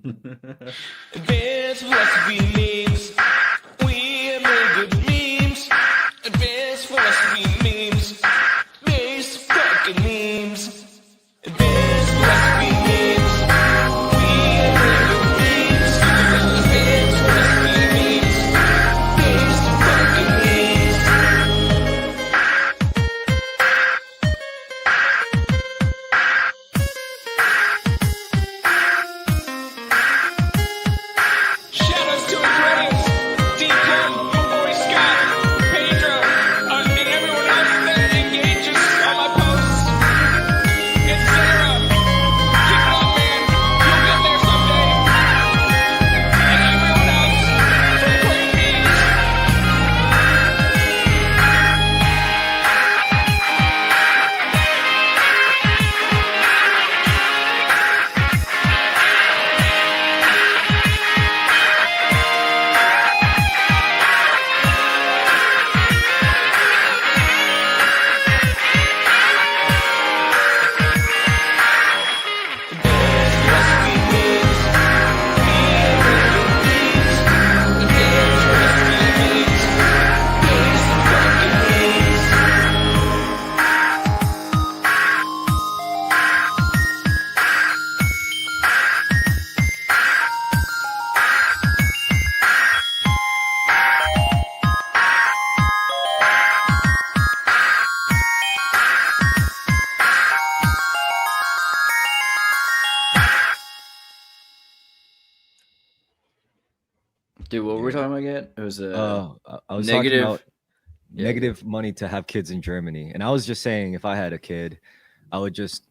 Advanced philosophy memes. We make good memes. Advanced philosophy memes. Base fucking memes. Advanced philosophy memes. We make good memes. Advanced philosophy memes. Base fucking memes. Shoutouts to Andreas, Deacon, my boy Scott, Pedro, and everyone else that engages on my posts, etc. Keep it up, man. You'll get there someday. And everyone else from Great Memes. Philosophy memes. We make good memes. Advanced philosophy memes. Base fucking memes. Dude, what were we talking about again? It was I was negative- talking about yeah. negative money to have kids in Germany, and I was just saying if I had a kid, I would just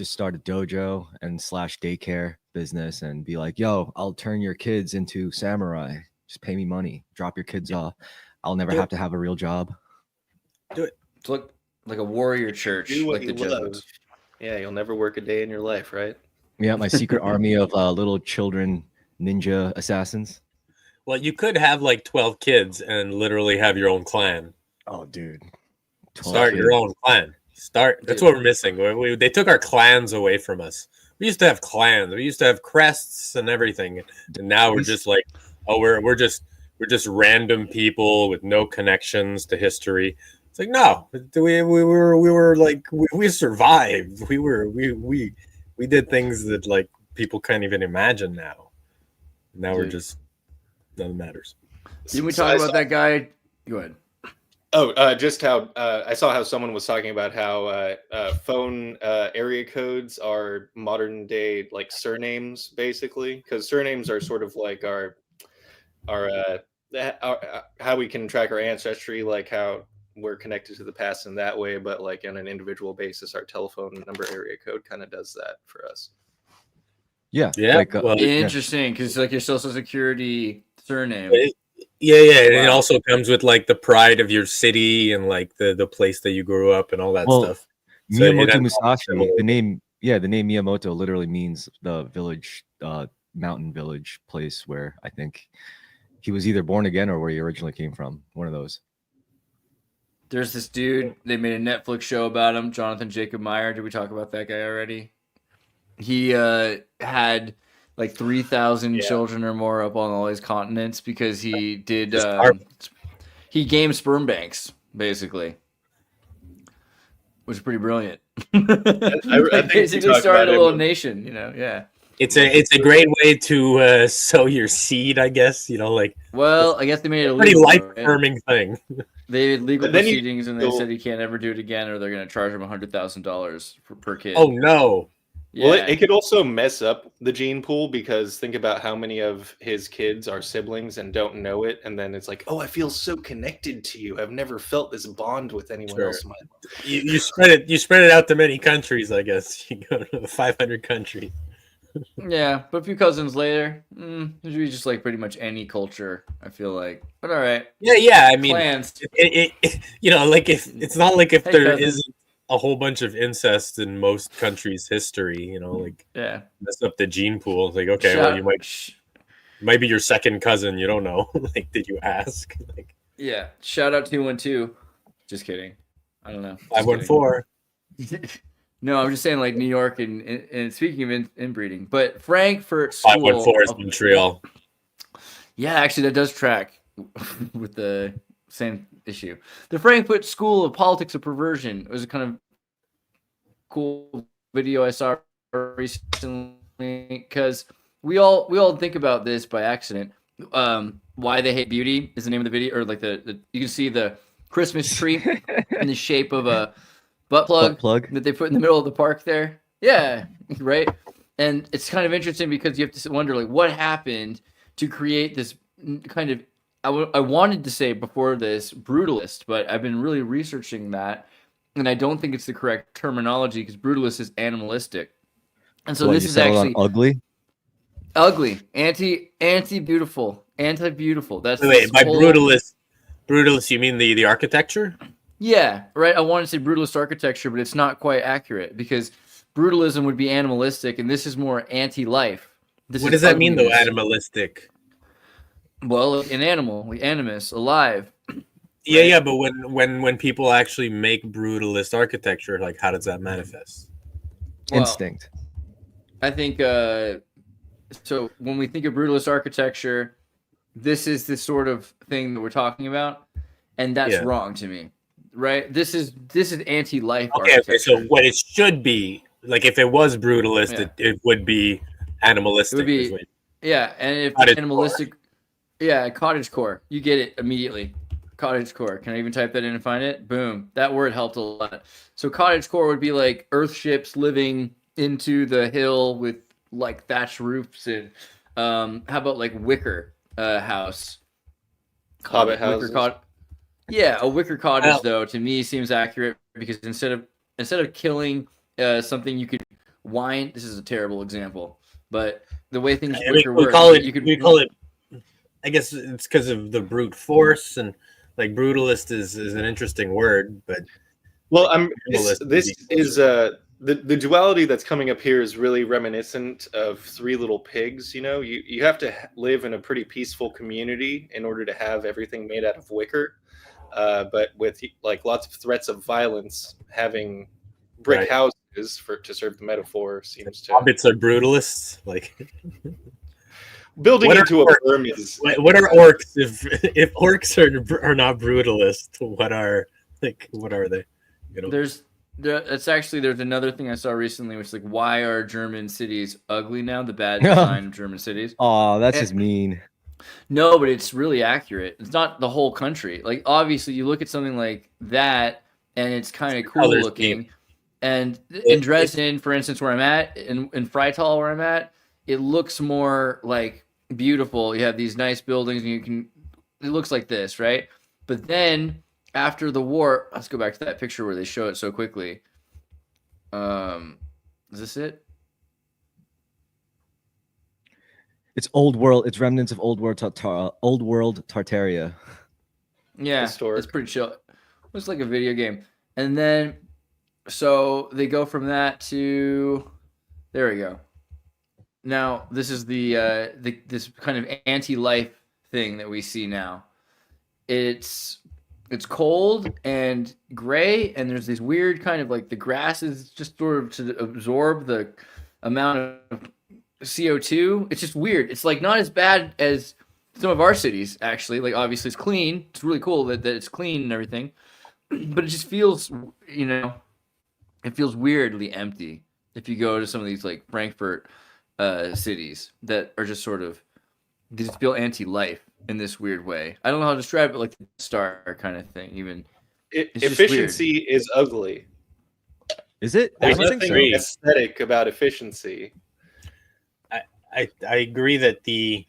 start a dojo and / daycare business and be like, yo, I'll turn your kids into samurai. Just pay me money. Drop your kids off. I'll never have to have a real job. It's like a warrior church, Do what like the you love. Jesuits. Yeah, you'll never work a day in your life, right? Yeah, my secret army of little children ninja assassins. Well, you could have like 12 kids and literally have your own clan. Oh, dude. 12 Start your kids. own clan. That's Dude. what we're missing. They took our clans away from us. We used to have clans. We used to have crests and everything. And now we're just like, oh, we're just random people with no connections to history. It's like, no, we were like we survived. We did things that like people can't even imagine now. Now we're Dude. just nothing matters. Didn't we So talk I about saw- that guy? Go ahead. Oh, just how I saw how someone was talking about how phone area codes are modern day like surnames, basically, because surnames are sort of like our how we can track our ancestry, like how we're connected to the past in that way, but like on an individual basis, our telephone number area code kind of does that for us. Yeah. Yeah, Like, well, Interesting, because like your social security surname. Yeah, and it Wow. also comes with like the pride of your city and like the place that you grew up and all that Well, stuff. So it Miyamoto ends Musashi, similar. the name Miyamoto literally means the village, mountain village place where I think he was either born again or where he originally came from. One of those. There's this dude. They made a Netflix show about him, Jonathan Jacob Meyer. Did we talk about that guy already? He had like 3,000 Yeah. children or more up on all these continents because he did. Just art. He gamed sperm banks basically, which is pretty brilliant. I think we basically talked started about a it little when- nation. Yeah. It's a great way to sow your seed, I guess. Like Well, I guess they made it pretty illegal, life right? affirming thing. They had legal But then you proceedings, and they still- said he can't ever do it again, or they're going to charge him $100,000 per kid. Oh no! Well, yeah. it could also mess up the gene pool because think about how many of his kids are siblings and don't know it, and then it's like, oh, I feel so connected to you. I've never felt this bond with anyone Sure. else in my life. You spread it out to many countries, I guess. You go to 500 countries. Yeah, but a few cousins later, it should be just like pretty much any culture, I feel like. But all right, Yeah. I mean, clans. like if it's not like if Hey, there cousin. isn't a whole bunch of incest in most countries' history, like Yeah. mess up the gene pool. It's like, okay, Shout- well, you might be your second cousin. You don't know. Like, did you ask? Like, Yeah. Shout out 212. Just kidding. I don't know. Just 514. kidding. No, I'm just saying like New York and speaking of inbreeding, but Frankfurt Five School. 1-4 is Montreal. Yeah, actually, that does track with the same issue. The Frankfurt School of Politics of Perversion was a kind of cool video I saw recently because we all think about this by accident. Why They Hate Beauty is the name of the video, or like the you can see the Christmas tree in the shape of a butt plug that they put in the middle of the park there. Yeah, right. And it's kind of interesting because you have to wonder like what happened to create this kind of I wanted to say before this brutalist, but I've been really researching that, and I don't think it's the correct terminology because brutalist is animalistic, and so this is actually ugly, anti-beautiful, anti-beautiful. That's wait, by brutalist you mean the architecture? Yeah, right. I want to say brutalist architecture, but it's not quite accurate because brutalism would be animalistic, and this is more anti-life. What does that mean, though? Animalistic. Well, like an animal, like animus, alive. Yeah, right? Yeah. But when people actually make brutalist architecture, like how does that manifest? Well, instinct. I think so. When we think of brutalist architecture, this is the sort of thing that we're talking about, and that's wrong to me. Right? This is anti-life. Okay. So what it should be, like if it was brutalist, it would be animalistic. It would be, and if animalistic, cottagecore. You get it immediately. Cottagecore. Can I even type that in and find it? Boom. That word helped a lot. So cottagecore would be like earthships living into the hill with like thatched roofs and how about like wicker house? Hobbit houses. A wicker cottage though to me seems accurate because instead of killing something you could wind. This is a terrible example, but the way things wicker work, we call it. I guess it's because of the brute force and like brutalist is an interesting word, but this is the duality that's coming up here is really reminiscent of Three Little Pigs. You know, you have to live in a pretty peaceful community in order to have everything made out of wicker. But with like lots of threats of violence, having brick houses to serve the metaphor seems to. Hobbits are brutalists, like building into a berm is. What are orcs? If orcs are not brutalist, what are they? You know? There's another thing I saw recently, which is like why are German cities ugly now? The bad design of German cities. Oh, that's just mean. No, but it's really accurate. It's not the whole country. Like obviously, you look at something like that, and it's kind of cool looking. And in Dresden, for instance, where I'm at, in Freital, where I'm at, it looks more like beautiful. You have these nice buildings, and it looks like this, right? But then after the war, let's go back to that picture where they show it so quickly. Is this it? It's old world. It's remnants of old world Tartaria. Yeah, historic. It's pretty chill. It's like a video game, and then so they go from that to there we go. Now this is this kind of anti-life thing that we see now. It's cold and gray, and there's this weird kind of like the grass is just sort of to absorb the amount of CO2. It's just weird. It's like not as bad as some of our cities actually. Like obviously it's clean. It's really cool that it's clean and everything, but it just feels it feels weirdly empty if you go to some of these like Frankfurt cities that are just sort of they just feel anti-life in this weird way. I don't know how to describe it, like the star kind of thing. Even efficiency is ugly. Is it? There's nothing aesthetic about efficiency. I agree that the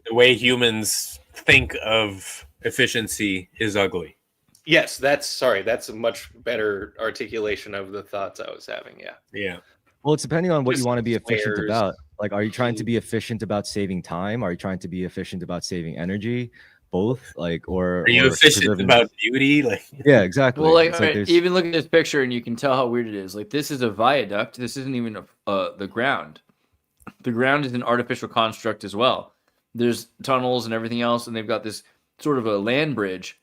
way humans think of efficiency is ugly. Yes, that's a much better articulation of the thoughts I was having. Yeah. Well, it's depending on what you want to be efficient about. Like, are you trying to be efficient about saving time? Are you trying to be efficient about saving energy? Both, like, or are you efficient about beauty? Like, yeah, exactly. Well, like even look at this picture and you can tell how weird it is. Like, this is a viaduct. This isn't even the ground. The ground is an artificial construct as well. There's tunnels and everything else, and they've got this sort of a land bridge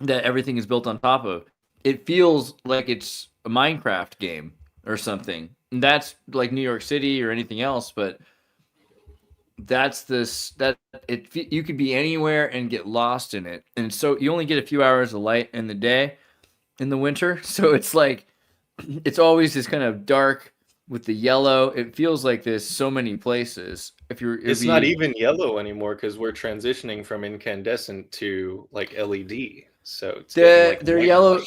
that everything is built on top of. it feels like it's a Minecraft game or something. And that's like New York City or anything else, but that's you could be anywhere and get lost in it. And so you only get a few hours of light in the day in the winter. So it's like it's always this kind of dark with the yellow. It feels like there's so many places. It's not even yellow anymore because we're transitioning from incandescent to like LED. So it's they're yellow.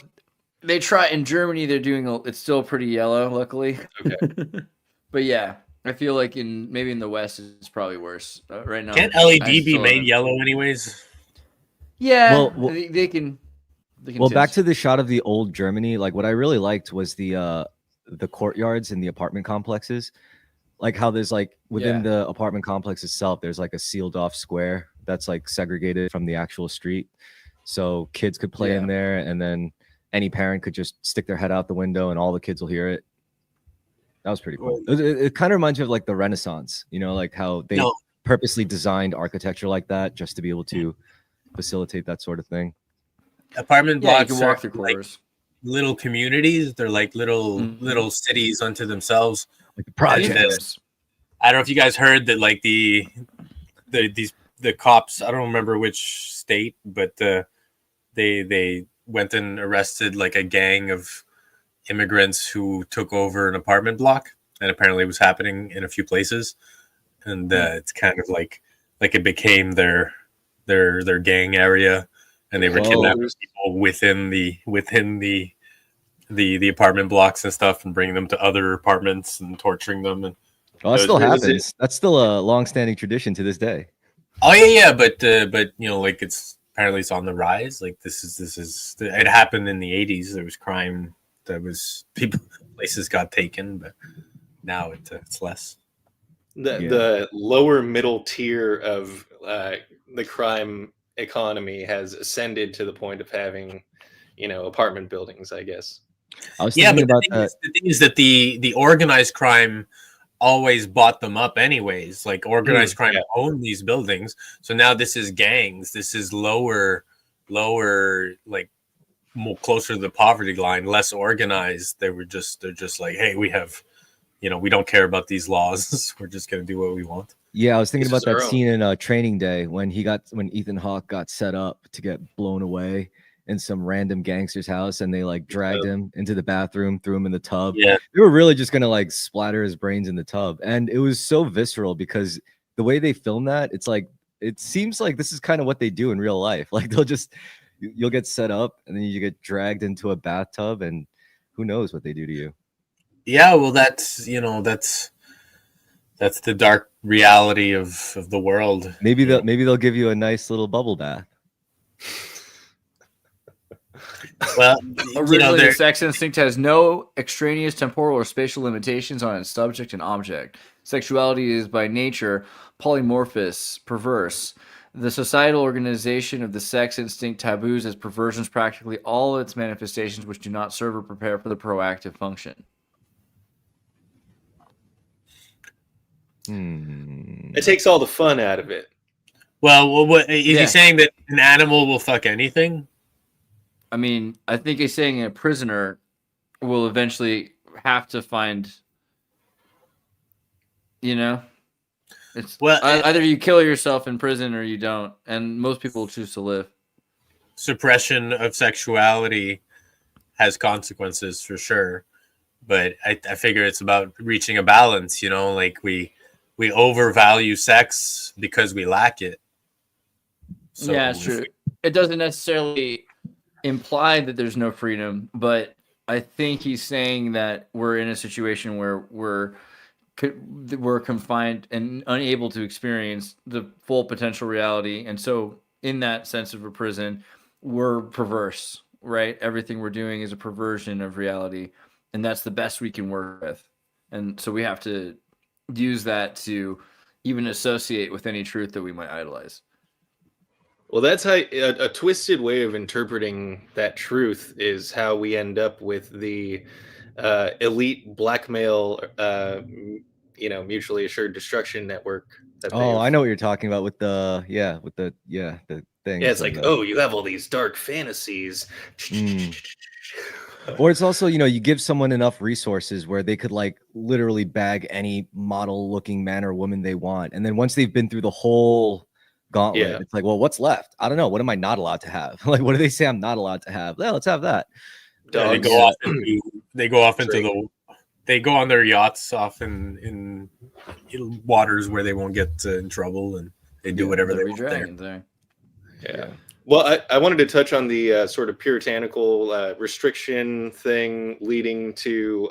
They try in Germany. They're doing it's still pretty yellow, luckily. Okay. But yeah, I feel like maybe in the West it's probably worse right now. Can't LED be made yellow anyways? Yeah, well, they can. Well, back to the shot of the old Germany. Like what I really liked was the courtyards in the apartment complexes. Like how there's like within the apartment complex itself, there's like a sealed off square that's like segregated from the actual street. So kids could play in there, and then any parent could just stick their head out the window and all the kids will hear it. That was pretty cool. It kind of reminds me of like the Renaissance, you know, like how they purposely designed architecture like that just to be able to facilitate that sort of thing. Apartment blocks you can walk through corridors. Like little communities. They're like little cities unto themselves. Like the projects. I don't know if you guys heard that like the cops, I don't remember which state, but they went and arrested like a gang of immigrants who took over an apartment block, and apparently it was happening in a few places, and it's kind of like it became their gang area, and they were kidnapping people within the apartment blocks and stuff, and bringing them to other apartments and torturing them. And that still happens. That's still a long-standing tradition to this day. Oh yeah, but you know, like apparently it's on the rise. Like this is it happened in the 80s. There was crime. That was places got taken, but now it's less. The lower middle tier of the crime economy has ascended to the point of having, you know, apartment buildings, I guess. I was thinking about that. The thing is that the organized crime always bought them up anyways. Like organized crime owned these buildings, so now this is gangs. This is lower, like more closer to the poverty line, less organized. They're just like, hey, we have, you know, we don't care about these laws. We're just gonna do what we want. Yeah, I was thinking about that scene in Training Day when Ethan Hawke got set up to get blown away in some random gangster's house, and they like dragged him into the bathroom, threw him in the tub. Yeah, they were really just gonna like splatter his brains in the tub, and it was so visceral because the way they filmed that, it's like it seems like this is kind of what they do in real life. Like you'll get set up, and then you get dragged into a bathtub, and who knows what they do to you. Yeah, well, that's the dark reality of the world. Maybe they'll give you a nice little bubble bath. Well, originally, the sex instinct has no extraneous temporal or spatial limitations on its subject and object. Sexuality is by nature polymorphous, perverse. The societal organization of the sex instinct taboos as perversions practically all its manifestations which do not serve or prepare for the proactive function. It takes all the fun out of it. Well, what is he saying, that an animal will fuck anything? I mean, I think he's saying a prisoner will eventually have to find, you know, it's either you kill yourself in prison or you don't, and most people choose to live. Suppression of sexuality has consequences for sure, but I figure it's about reaching a balance. You know, like we overvalue sex because we lack it. So yeah, it's true. It doesn't necessarily imply that there's no freedom, but I think he's saying that we're in a situation where we're confined and unable to experience the full potential reality, and so in that sense of a prison, we're perverse, right? Everything we're doing is a perversion of reality, and that's the best we can work with, and so we have to use that to even associate with any truth that we might idolize. Well, that's how a twisted way of interpreting that truth is how we end up with the elite blackmail, mutually assured destruction network. I know what you're talking about with the thing. Yeah, it's like, you have all these dark fantasies. Or it's also, you know, you give someone enough resources where they could like literally bag any model looking man or woman they want. And then once they've been through the whole gauntlet, it's like, well, what's left? I don't know. What am I not allowed to have? Like, what do they say I'm not allowed to have? Yeah, let's have that. Yeah, they go off they go on their yachts off in waters where they won't get in trouble, and they do whatever they want there. Yeah. Well, I wanted to touch on the sort of puritanical restriction thing leading to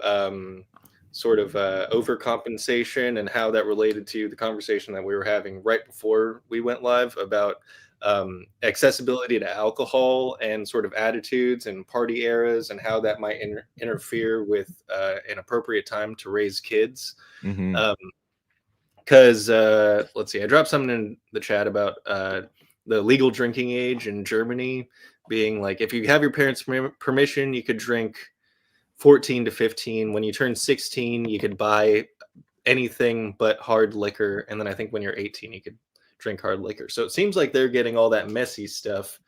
sort of overcompensation, and how that related to the conversation that we were having right before we went live about accessibility to alcohol and sort of attitudes and party eras, and how that might interfere with an appropriate time to raise kids. Because let's see, I dropped something in the chat about the legal drinking age in Germany being like, if you have your parents' permission, you could drink 14 to 15. When you turn 16, you could buy anything but hard liquor. And then I think when you're 18, you could drink hard liquor. So it seems like they're getting all that messy stuff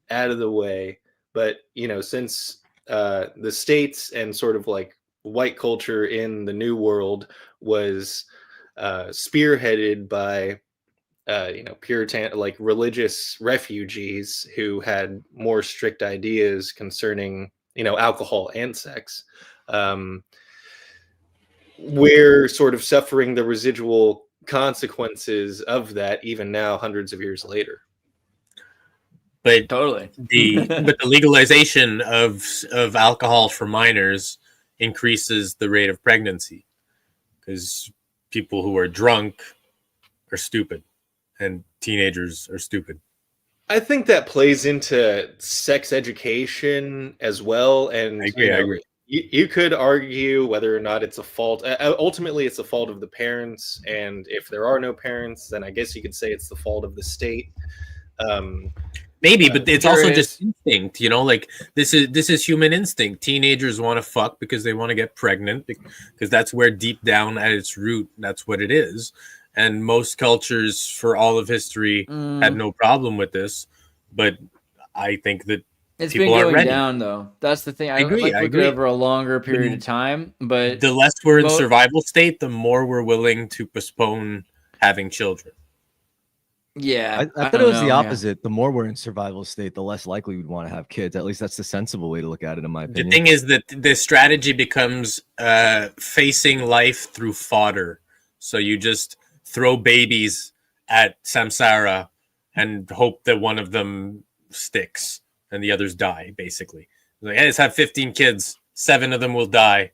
out of the way. But, you know, since the States and sort of like white culture in the New World was spearheaded by you know, Puritan, like religious refugees who had more strict ideas concerning, you know, alcohol and sex. We're sort of suffering the residual consequences of that even now, hundreds of years later. But totally, the legalization of alcohol for minors increases the rate of pregnancy, because people who are drunk are stupid. And teenagers are stupid. I think that plays into sex education as well. And I agree. You could argue whether or not it's a fault. Ultimately, it's a fault of the parents. And if there are no parents, then I guess you could say it's the fault of the state. Maybe, but it's also just instinct, you know, like this is human instinct. Teenagers want to fuck because they want to get pregnant, because that's where deep down at its root, that's what it is. And most cultures for all of history had no problem with this, but I think that it's been going down, though. That's the thing. I agree. Like look at over a longer period of time, but the less we're in survival state, the more we're willing to postpone having children. Yeah, I thought it was the opposite. The more we're in survival state, the less likely we'd want to have kids. At least that's the sensible way to look at it, in my opinion. The thing is that the strategy becomes facing life through fodder. So you just throw babies at samsara and hope that one of them sticks and the others die, basically. Like, hey, let's have 15 kids. 7 of them will die.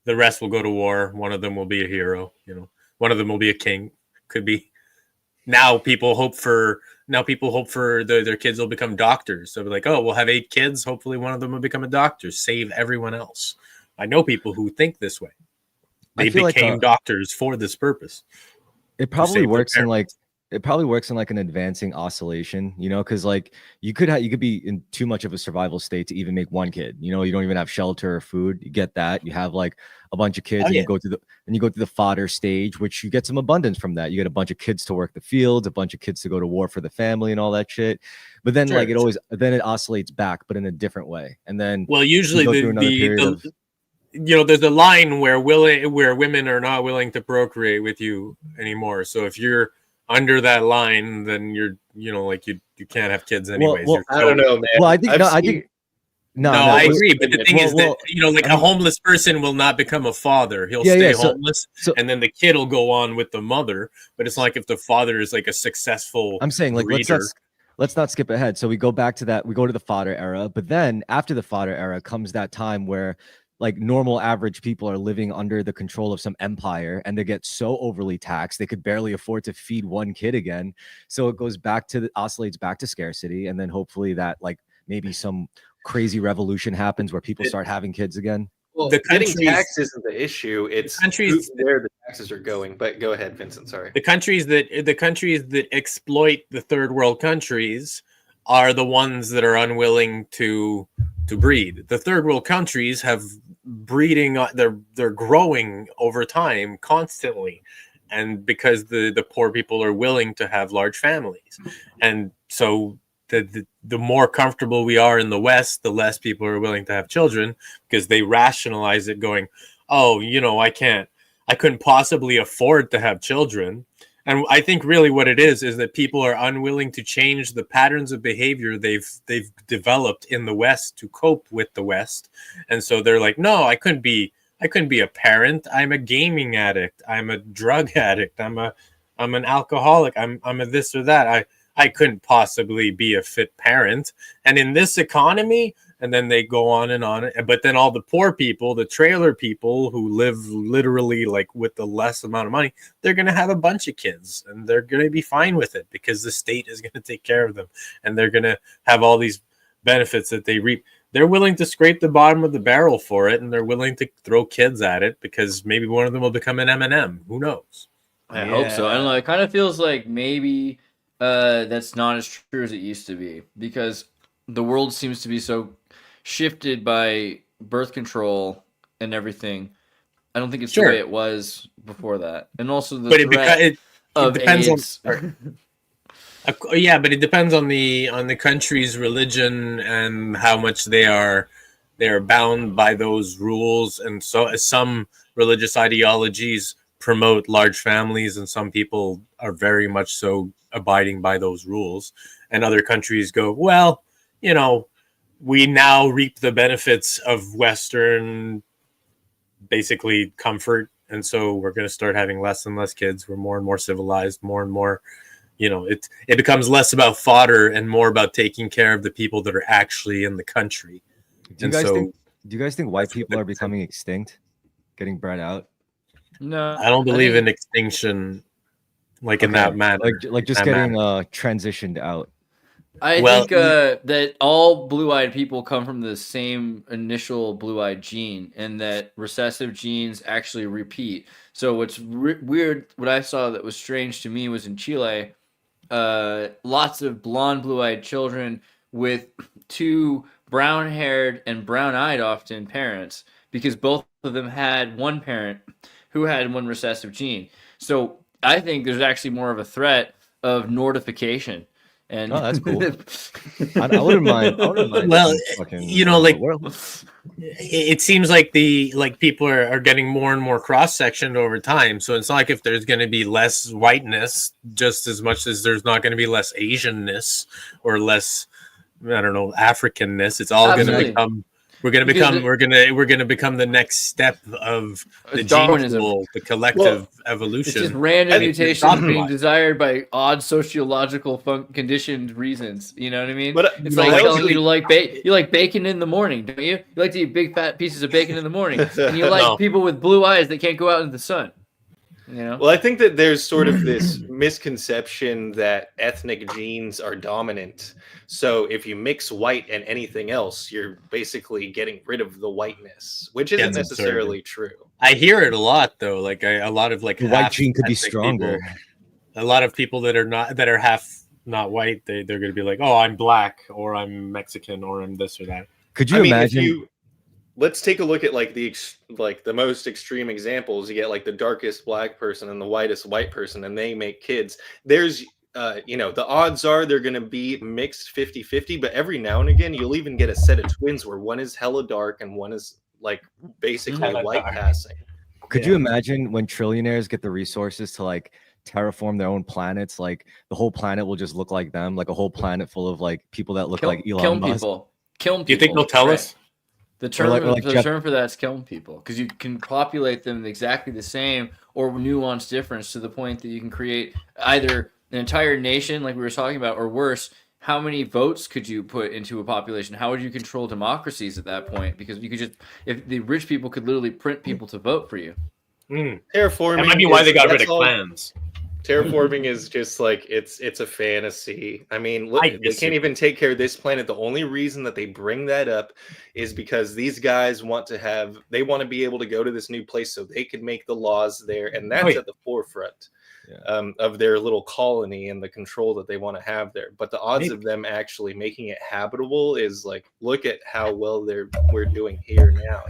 The rest will go to war. One of them will be a hero. You know, one of them will be a king. Could be. Now people hope for their kids will become doctors. So they're like, oh, we'll have 8 kids. Hopefully one of them will become a doctor. Save everyone else. I know people who think this way. They became doctors for this purpose. It probably works in like an advancing oscillation, you know, because like you could be in too much of a survival state to even make one kid. You know, you don't even have shelter or food. You get that. You have like a bunch of kids, and you go through the fodder stage, which you get some abundance from that. You get a bunch of kids to work the fields, a bunch of kids to go to war for the family, and all that shit. But then it oscillates back, but in a different way. And then usually you know, there's a line where women are not willing to procreate with you anymore. So if you're under that line, then you're, you know, like you can't have kids anyways. I don't know, man. Well, I agree. But the thing is that, you know, like a homeless person will not become a father. He'll stay homeless, and then the kid will go on with the mother. But it's not like if the father is like a successful. I'm saying, like, let's not skip ahead. So we go back to that. We go to the fodder era, but then after the fodder era comes that time where like normal average people are living under the control of some empire, and they get so overly taxed they could barely afford to feed one kid again. So it goes back to oscillates back to scarcity, and then hopefully that like maybe some crazy revolution happens where people start having kids again. Well, getting taxed isn't the issue. It's where the taxes are going. But go ahead, Vincent. Sorry. The countries that exploit the third world countries are the ones that are unwilling to breed. The third world countries have breeding. They're growing over time constantly, and because the poor people are willing to have large families, and so the more comfortable we are in the West, the less people are willing to have children, because they rationalize it going, oh, I couldn't possibly afford to have children. And I think really what it is that people are unwilling to change the patterns of behavior they've developed in the West to cope with the West. And so they're like, no, I couldn't be a parent. I'm a gaming addict. I'm a drug addict. I'm an alcoholic. I'm a this or that. I couldn't possibly be a fit parent. And in this economy, and then they go on and on. But then all the poor people, the trailer people who live literally like with the less amount of money, they're going to have a bunch of kids and they're going to be fine with it because the state is going to take care of them. And they're going to have all these benefits that they reap. They're willing to scrape the bottom of the barrel for it. And they're willing to throw kids at it because maybe one of them will become an M&M. Who knows? I hope so. I don't know. It kind of feels like maybe that's not as true as it used to be, because the world seems to be so shifted by birth control and everything. I don't think it's the way it was before that. And also the threat of depends AIDS. Yeah, but it depends on the country's religion and how much they are bound by those rules. And so some religious ideologies promote large families, and some people are very much so abiding by those rules. And other countries go, well, we now reap the benefits of Western, basically, comfort. And so we're going to start having less and less kids. We're more and more civilized, more and more, it becomes less about fodder and more about taking care of the people that are actually in the country. Do you guys think white people are becoming extinct, getting bred out? No, I don't believe in extinction, in that manner. Like just getting transitioned out. I think that all blue-eyed people come from the same initial blue-eyed gene, and that recessive genes actually repeat. So what's weird, what I saw that was strange to me was in Chile, lots of blonde, blue-eyed children with two brown-haired and brown-eyed often parents, because both of them had one parent who had one recessive gene. So I think there's actually more of a threat of Nordification. And that's cool. I wouldn't mind. Well, it seems like people are getting more and more cross sectioned over time. So it's not like if there's going to be less whiteness, just as much as there's not going to be less Asianness or less, I don't know, Africanness. It's all going to become. We're going to become the next step of the gene pool, the collective evolution. It's just random mutations being desired by odd sociological conditioned reasons. You know what I mean? But it's like telling you you like bacon in the morning, don't you? You like to eat big fat pieces of bacon in the morning, and you like people with blue eyes that can't go out into the sun. Well, I think that there's sort of this misconception that ethnic genes are dominant. So if you mix white and anything else, you're basically getting rid of the whiteness, which isn't necessarily true. I hear it a lot, though. A lot of the white gene could be stronger. People, a lot of people that are half not white, they're going to be like, oh, I'm black, or I'm Mexican, or I'm this or that. Could you imagine? Let's take a look at the most extreme examples. You get the darkest black person and the whitest white person, and they make kids. There's the odds are they're going to be mixed 50-50, but every now and again you'll even get a set of twins where one is hella dark and one is basically white passing. Could you imagine when trillionaires get the resources to terraform their own planets? The whole planet will just look like them, a whole planet full of people that look like Elon Musk. Kill people. Do you think they'll tell us? The term for that is killing people, because you can populate them exactly the same or nuance difference to the point that you can create either an entire nation, like we were talking about, or worse. How many votes could you put into a population? How would you control democracies at that point? Because you could if the rich people could literally print people to vote for you. Terraforming. That might be why they got rid of clans. Terraforming is just it's a fantasy. I mean, look, they can't even take care of this planet. The only reason that they bring that up is because these guys want to be able to go to this new place so they can make the laws there, and that's at the forefront of their little colony and the control that they want to have there. But the odds of them actually making it habitable is look at how well we're doing here now.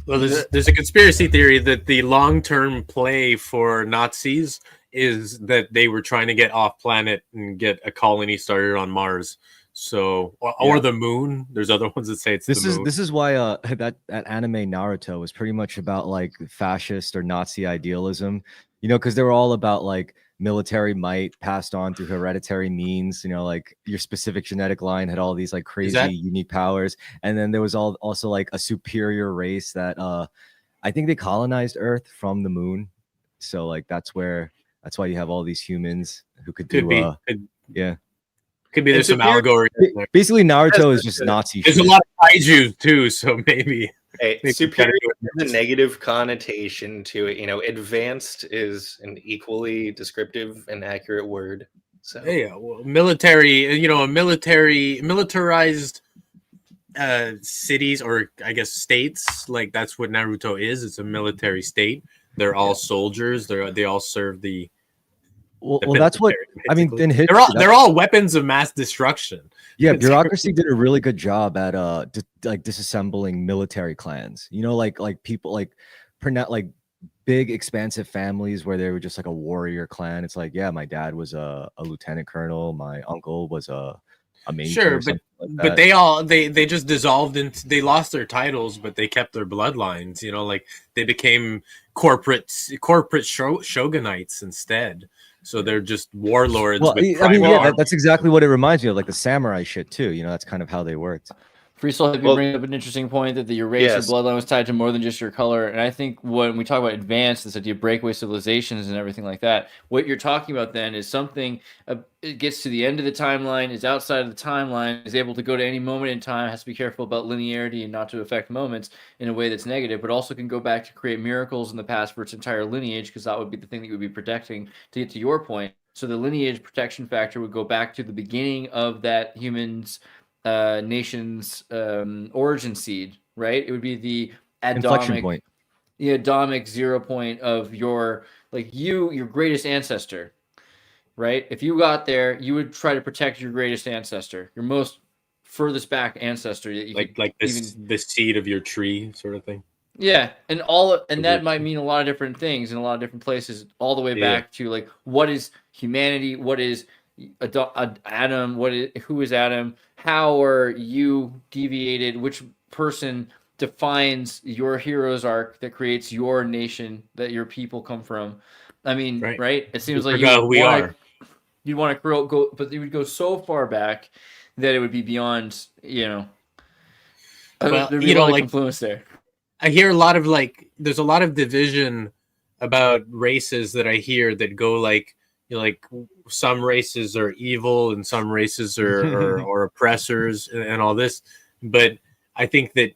Well, there's a conspiracy theory that the long-term play for Nazis is that they were trying to get off planet and get a colony started on Mars So, or the moon. There's other ones that say it's the moon. This is why that anime Naruto was pretty much about like fascist or Nazi idealism, you know, because they were all about like military might passed on through hereditary means, you know, like your specific genetic line had all these like crazy unique powers, and then there was also like a superior race that I think they colonized Earth from the moon, so like that's why you have all these humans who could do yeah. Could be there's some allegory. Basically, Naruto is just Nazi. There's a lot of kaiju too, so maybe. Hey, superior has a negative connotation to it. You know, advanced is an equally descriptive and accurate word. So yeah, well, military. You know, militarized cities, or I guess states. Like that's what Naruto is. It's a military state. They're all soldiers. They all serve the. Well, that's what I mean. In history, they're all weapons of mass destruction. Yeah, bureaucracy did a really good job at like disassembling military clans. You know, like people like big expansive families where they were just like a warrior clan. It's like, yeah, my dad was a lieutenant colonel, my uncle was a major. Sure, but they just dissolved into, they lost their titles, but they kept their bloodlines. You know, like they became corporate shogunates instead. So they're just warlords. Well, I mean, yeah, that's exactly what it reminds me of, like the samurai shit too. You know, that's kind of how they worked. Free Soul, you bring up an interesting point that your race or bloodline was tied to more than just your color. And I think when we talk about advanced, this idea of breakaway civilizations and everything like that, what you're talking about then is something, it gets to the end of the timeline, is outside of the timeline, is able to go to any moment in time, has to be careful about linearity and not to affect moments in a way that's negative, but also can go back to create miracles in the past for its entire lineage, because that would be the thing that you would be protecting to get to your point. So the lineage protection factor would go back to the beginning of that human's nation's origin seed, right? It would be the inflection point, the Adamic 0 point of your greatest ancestor, right? If you got there, you would try to protect your greatest ancestor, your most furthest back ancestor that you the seed of your tree, sort of thing. Yeah, and that might mean a lot of different things in a lot of different places, all the way back to like what is humanity, what is Adam, who is Adam, how are you deviated, which person defines your hero's arc that creates your nation that your people come from. I mean, right? It seems like you'd want to go, but it would go so far back that it would be beyond, you know. There'd be a lot of influence there. I hear a lot of there's a lot of division about races that I hear that go like, you know, like some races are evil and some races are oppressors and all this. But I think that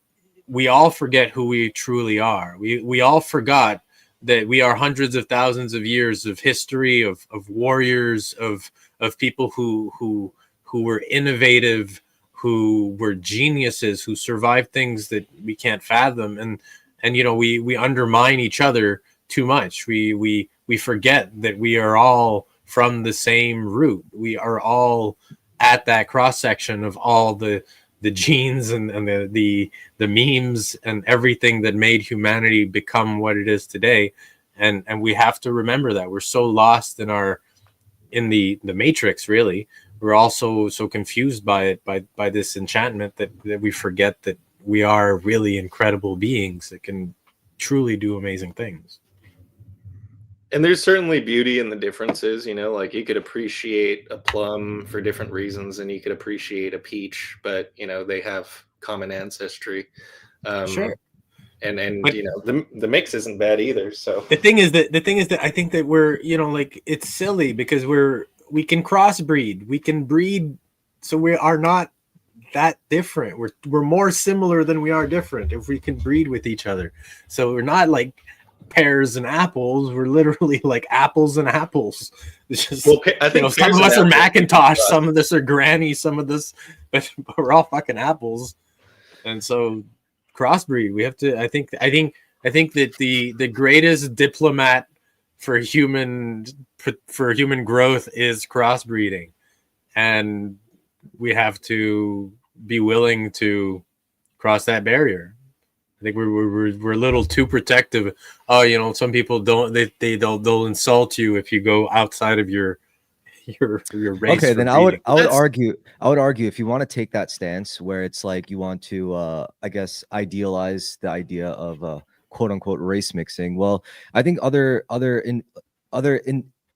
we all forget who we truly are. We all forgot that we are hundreds of thousands of years of history, of warriors, of people who were innovative, who were geniuses, who survived things that we can't fathom. And you know, we undermine each other too much. We forget that we are all from the same root. We are all at that cross section of all the genes and the memes and everything that made humanity become what it is today. And we have to remember that. We're so lost in the matrix, really. We're also so confused by it, by this enchantment that we forget that we are really incredible beings that can truly do amazing things. And there's certainly beauty in the differences, you know, like you could appreciate a plum for different reasons and you could appreciate a peach, but you know, they have common ancestry. Sure. And you know, the mix isn't bad either. So the thing is that I think that we're, you know, like it's silly because we can crossbreed, we can breed, so we are not that different. We're more similar than we are different if we can breed with each other. So we're not like pears and apples. We're literally like apples and apples. It's just, I think some of us are Macintosh, some of us are Granny, some of this, but we're all fucking apples. And so crossbreed, we have to. I think that the greatest diplomat for human growth is crossbreeding, and we have to be willing to cross that barrier. I think we're a little too protective. Oh, you know, some people don't. They'll insult you if you go outside of your your race. Okay, for then breeding. I would argue if you want to take that stance where it's like you want to I guess idealize the idea of quote unquote race mixing. Well, I think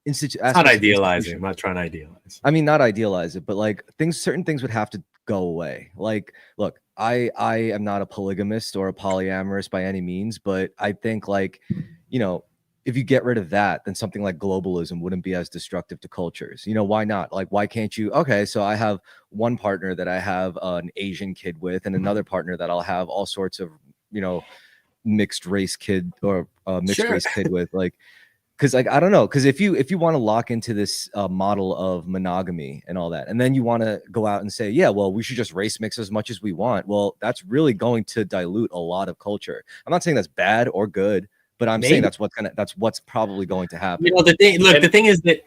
It's not idealizing. I'm not trying to idealize. I mean, not idealize it, but like certain things would have to go away. Like, look, I am not a polygamist or a polyamorous by any means, but I think like, you know, if you get rid of that, then something like globalism wouldn't be as destructive to cultures. You know, why not? Like, why can't you? Okay, so I have one partner that I have an Asian kid with, and another partner that I'll have all sorts of, you know, mixed race kid or mixed race kid with, like. Because like I don't know, because if you want to lock into this model of monogamy and all that, and then you want to go out and say, yeah, well, we should just race mix as much as we want. Well, that's really going to dilute a lot of culture. I'm not saying that's bad or good, but I'm saying that's what's probably going to happen. You know, the thing. Look, the thing is that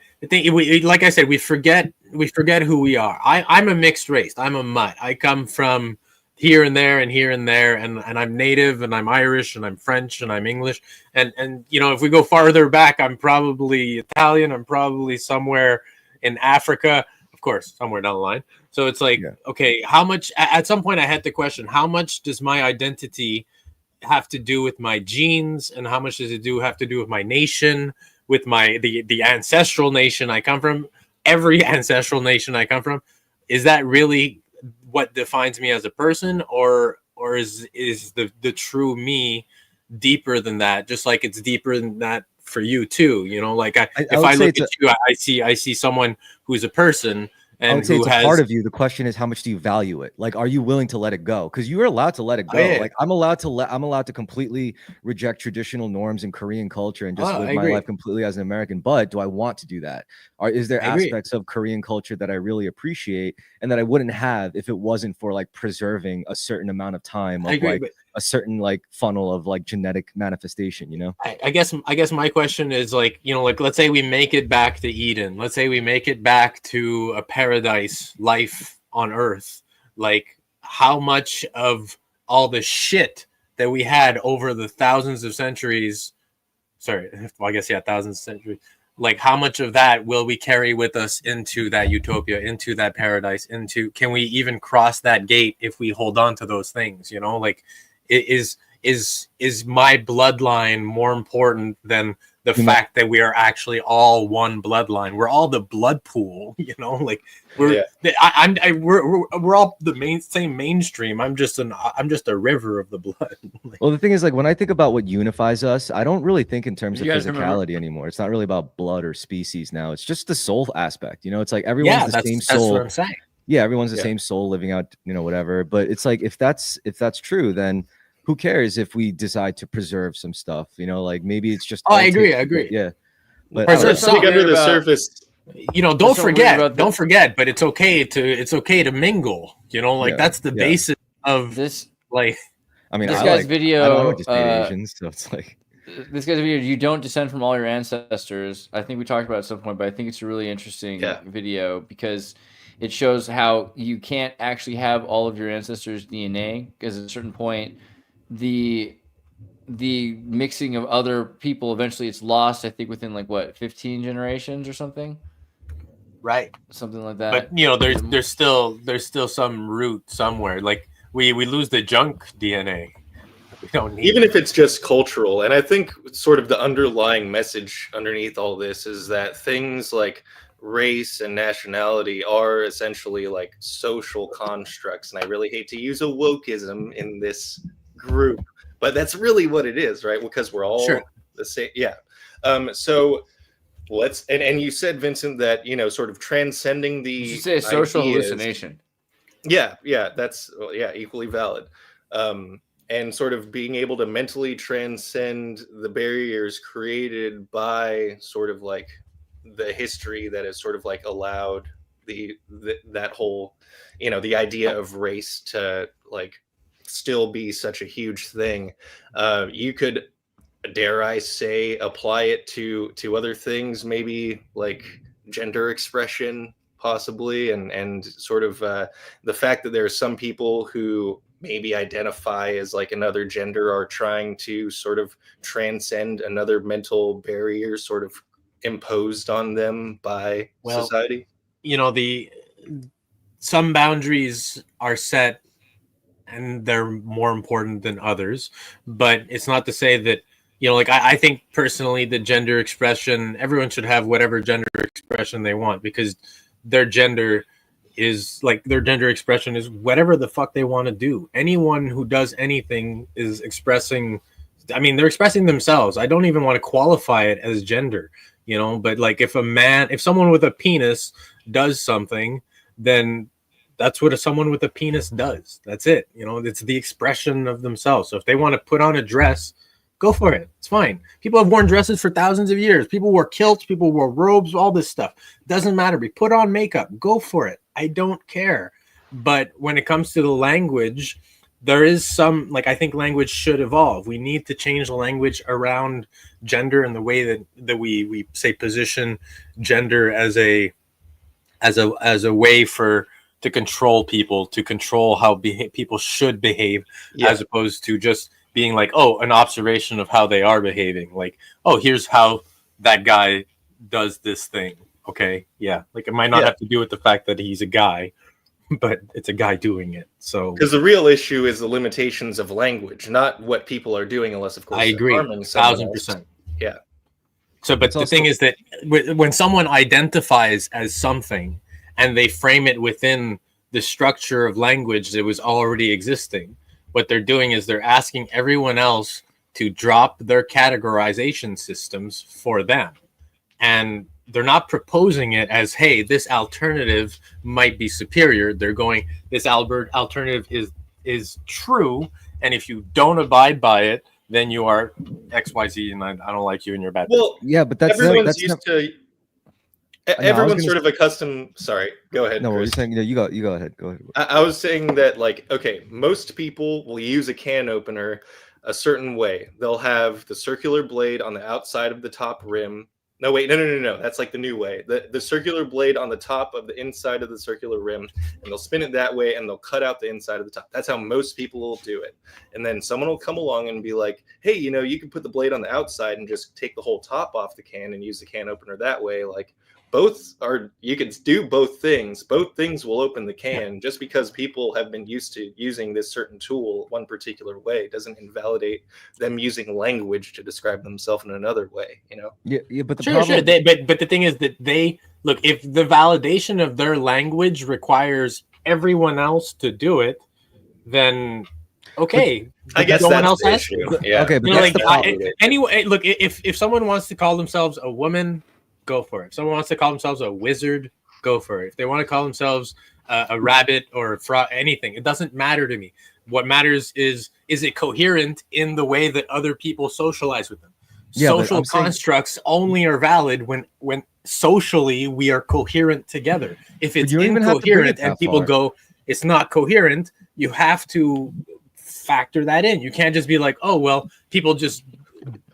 like I said, we forget who we are. I'm a mixed race. I'm a mutt. I come from here and there and here and there, and I'm native, and I'm Irish, and I'm French, and I'm English, and you know, if we go farther back, I'm probably Italian, I'm probably somewhere in Africa, of course, somewhere down the line. So it's like, okay, how much? At some point, I had to question how much does my identity have to do with my genes, and how much does it have to do with my nation, with the ancestral nation I come from, every ancestral nation I come from. Is that really what defines me as a person, or is the true me deeper than that? Just like it's deeper than that for you too, you know, like if I look at you, I see someone who's a person, and I would say it's a part of you. The question is, how much do you value it? Like, are you willing to let it go? Because you are allowed to let it go. Like, I'm allowed to completely reject traditional norms and Korean culture and just live my life completely as an American. But do I want to do that? Or is there aspects of Korean culture that I really appreciate and that I wouldn't have if it wasn't for like preserving a certain amount of time of a certain like funnel of like genetic manifestation, you know? I guess my question is like, you know, like let's say we make it back to Eden. Let's say we make it back to a paradise life on Earth. Like, how much of all the shit that we had over the thousands of centuries, thousands of centuries, like how much of that will we carry with us into that utopia, into that paradise, can we even cross that gate if we hold on to those things, you know? Like, is my bloodline more important than the fact that we are actually all one bloodline? We're all the blood pool, you know. Like we're all the same mainstream. I'm just a river of the blood. Well, the thing is, like when I think about what unifies us, I don't really think in terms of physicality anymore. It's not really about blood or species now. It's just the soul aspect. You know, it's like everyone's the same soul. That's what I'm saying. Yeah, everyone's the same soul living out, you know, whatever. But it's like if that's true, then who cares if we decide to preserve some stuff? You know, like maybe it's just. I agree. Yeah, but let's dig under the surface. You know, don't forget. But it's okay to mingle. You know, like that's the basis of this. Like, I mean, this guy's video. I don't just date Asians, so it's like. This guy's video. You don't descend from all your ancestors. I think we talked about it at some point, but I think it's a really interesting video because it shows how you can't actually have all of your ancestors' DNA because at a certain point, the mixing of other people eventually it's lost. I think within like 15 generations or something. Right, something like that. But you know, there's still some root somewhere. Like we lose the junk DNA. We don't need even if it's just cultural. And I think sort of the underlying message underneath all this is that things like race and nationality are essentially like social constructs. And I really hate to use a wokeism in this group, but that's really what it is, right? Because we're all the same. Yeah. So let's and you said, Vincent, that you know, sort of transcending the you say social hallucination. Yeah, that's equally valid. And sort of being able to mentally transcend the barriers created by sort of like the history that has sort of like allowed that whole, you know, the idea of race to like still be such a huge thing. You could, dare I say, apply it to other things, maybe like gender expression possibly, and sort of the fact that there are some people who maybe identify as like another gender are trying to sort of transcend another mental barrier, sort of imposed on them by society? You know, some boundaries are set and they're more important than others, but it's not to say that, you know, like I think personally the gender expression, everyone should have whatever gender expression they want, because their gender expression is whatever the fuck they want to do. Anyone who does anything is expressing, I mean, they're expressing themselves. I don't even want to qualify it as gender, you know, but like if someone with a penis does something, then that's what someone with a penis does. That's it. You know, it's the expression of themselves. So if they want to put on a dress, go for it. It's fine. People have worn dresses for thousands of years. People wore kilts, people wore robes, all this stuff. Doesn't matter. We put on makeup. Go for it. I don't care. But when it comes to the language, there is some, like, I think language should evolve. We need to change the language around gender and the way that we say position gender as a way to control people, to control how people should behave, as opposed to just being like, oh, an observation of how they are behaving. Like, oh, here's how that guy does this thing. Okay, yeah. Like, it might not have to do with the fact that he's a guy, but it's a guy doing it. So, because the real issue is the limitations of language, not what people are doing, unless, of course, I agree, 1,000%. Yeah. So, but the thing is that when someone identifies as something and they frame it within the structure of language that was already existing, what they're doing is they're asking everyone else to drop their categorization systems for them. And they're not proposing it as, hey, this alternative might be superior. They're going, this alternative is true, and if you don't abide by it, then you are XYZ, and I don't like you and you're bad. Well, yeah, but everyone's sort of accustomed. Sorry, go ahead. No, Chris. you're saying, you go ahead. Go ahead. I was saying that, like, okay, most people will use a can opener a certain way. They'll have the circular blade on the outside of the top rim. No, wait, no. That's like the new way. The circular blade on the top of the inside of the circular rim, and they'll spin it that way, and they'll cut out the inside of the top. That's how most people will do it. And then someone will come along and be like, hey, you know, you can put the blade on the outside and just take the whole top off the can and use the can opener that way. Like, you can do both things. Both things will open the can. Just because people have been used to using this certain tool one particular way doesn't invalidate them using language to describe themselves in another way, you know? Yeah, but the sure. But the thing is that if the validation of their language requires everyone else to do it, then okay. I guess no one that's else the has issue. to. Yeah. Okay, but You know, that's like, the problem. anyway, look, if someone wants to call themselves a woman, go for it. If someone wants to call themselves a wizard, go for it. If they want to call themselves a rabbit or a frog, anything, it doesn't matter to me. What matters is it coherent in the way that other people socialize with them? Yeah, Social constructs only are valid when socially we are coherent together. If it's incoherent and people go, it's not coherent, you have to factor that in. You can't just be like, oh, well, people just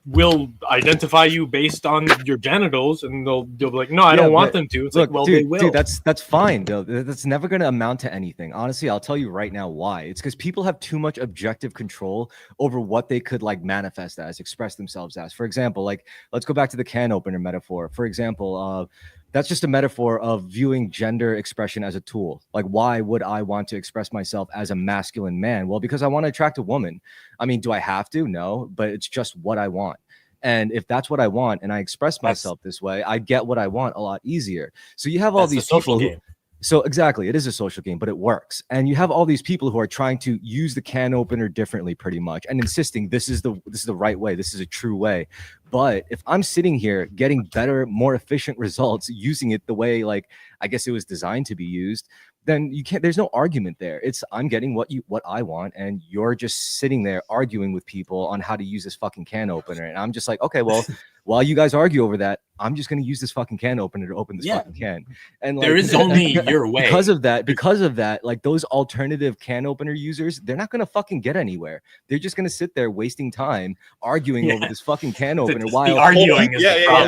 will identify you based on your genitals, and they'll be like, no, I don't want them to. It's look, like, well, dude, they will. Dude, that's fine, though. That's never going to amount to anything. Honestly, I'll tell you right now why. It's because people have too much objective control over what they could, like, manifest as, express themselves as. For example, like, let's go back to the can opener metaphor. For example, that's just a metaphor of viewing gender expression as a tool. Like, why would I want to express myself as a masculine man? Well, because I want to attract a woman. I mean, do I have to? No, but it's just what I want. And if that's what I want and I express myself this way, I get what I want a lot easier. So you have all these people who, so exactly, it is a social game, but it works. And you have all these people who are trying to use the can opener differently, pretty much, and insisting this is the right way, this is a true way. But if I'm sitting here getting better, more efficient results using it the way, like, I guess it was designed to be used, then you can't, there's no argument there. It's, I'm getting what I want, and you're just sitting there arguing with people on how to use this fucking can opener. And I'm just like, okay, well, while you guys argue over that, I'm just going to use this fucking can opener to open this fucking can. And, like, there is only your way. Because of that, like, those alternative can opener users, they're not going to fucking get anywhere. They're just going to sit there wasting time arguing over this fucking can opener while arguing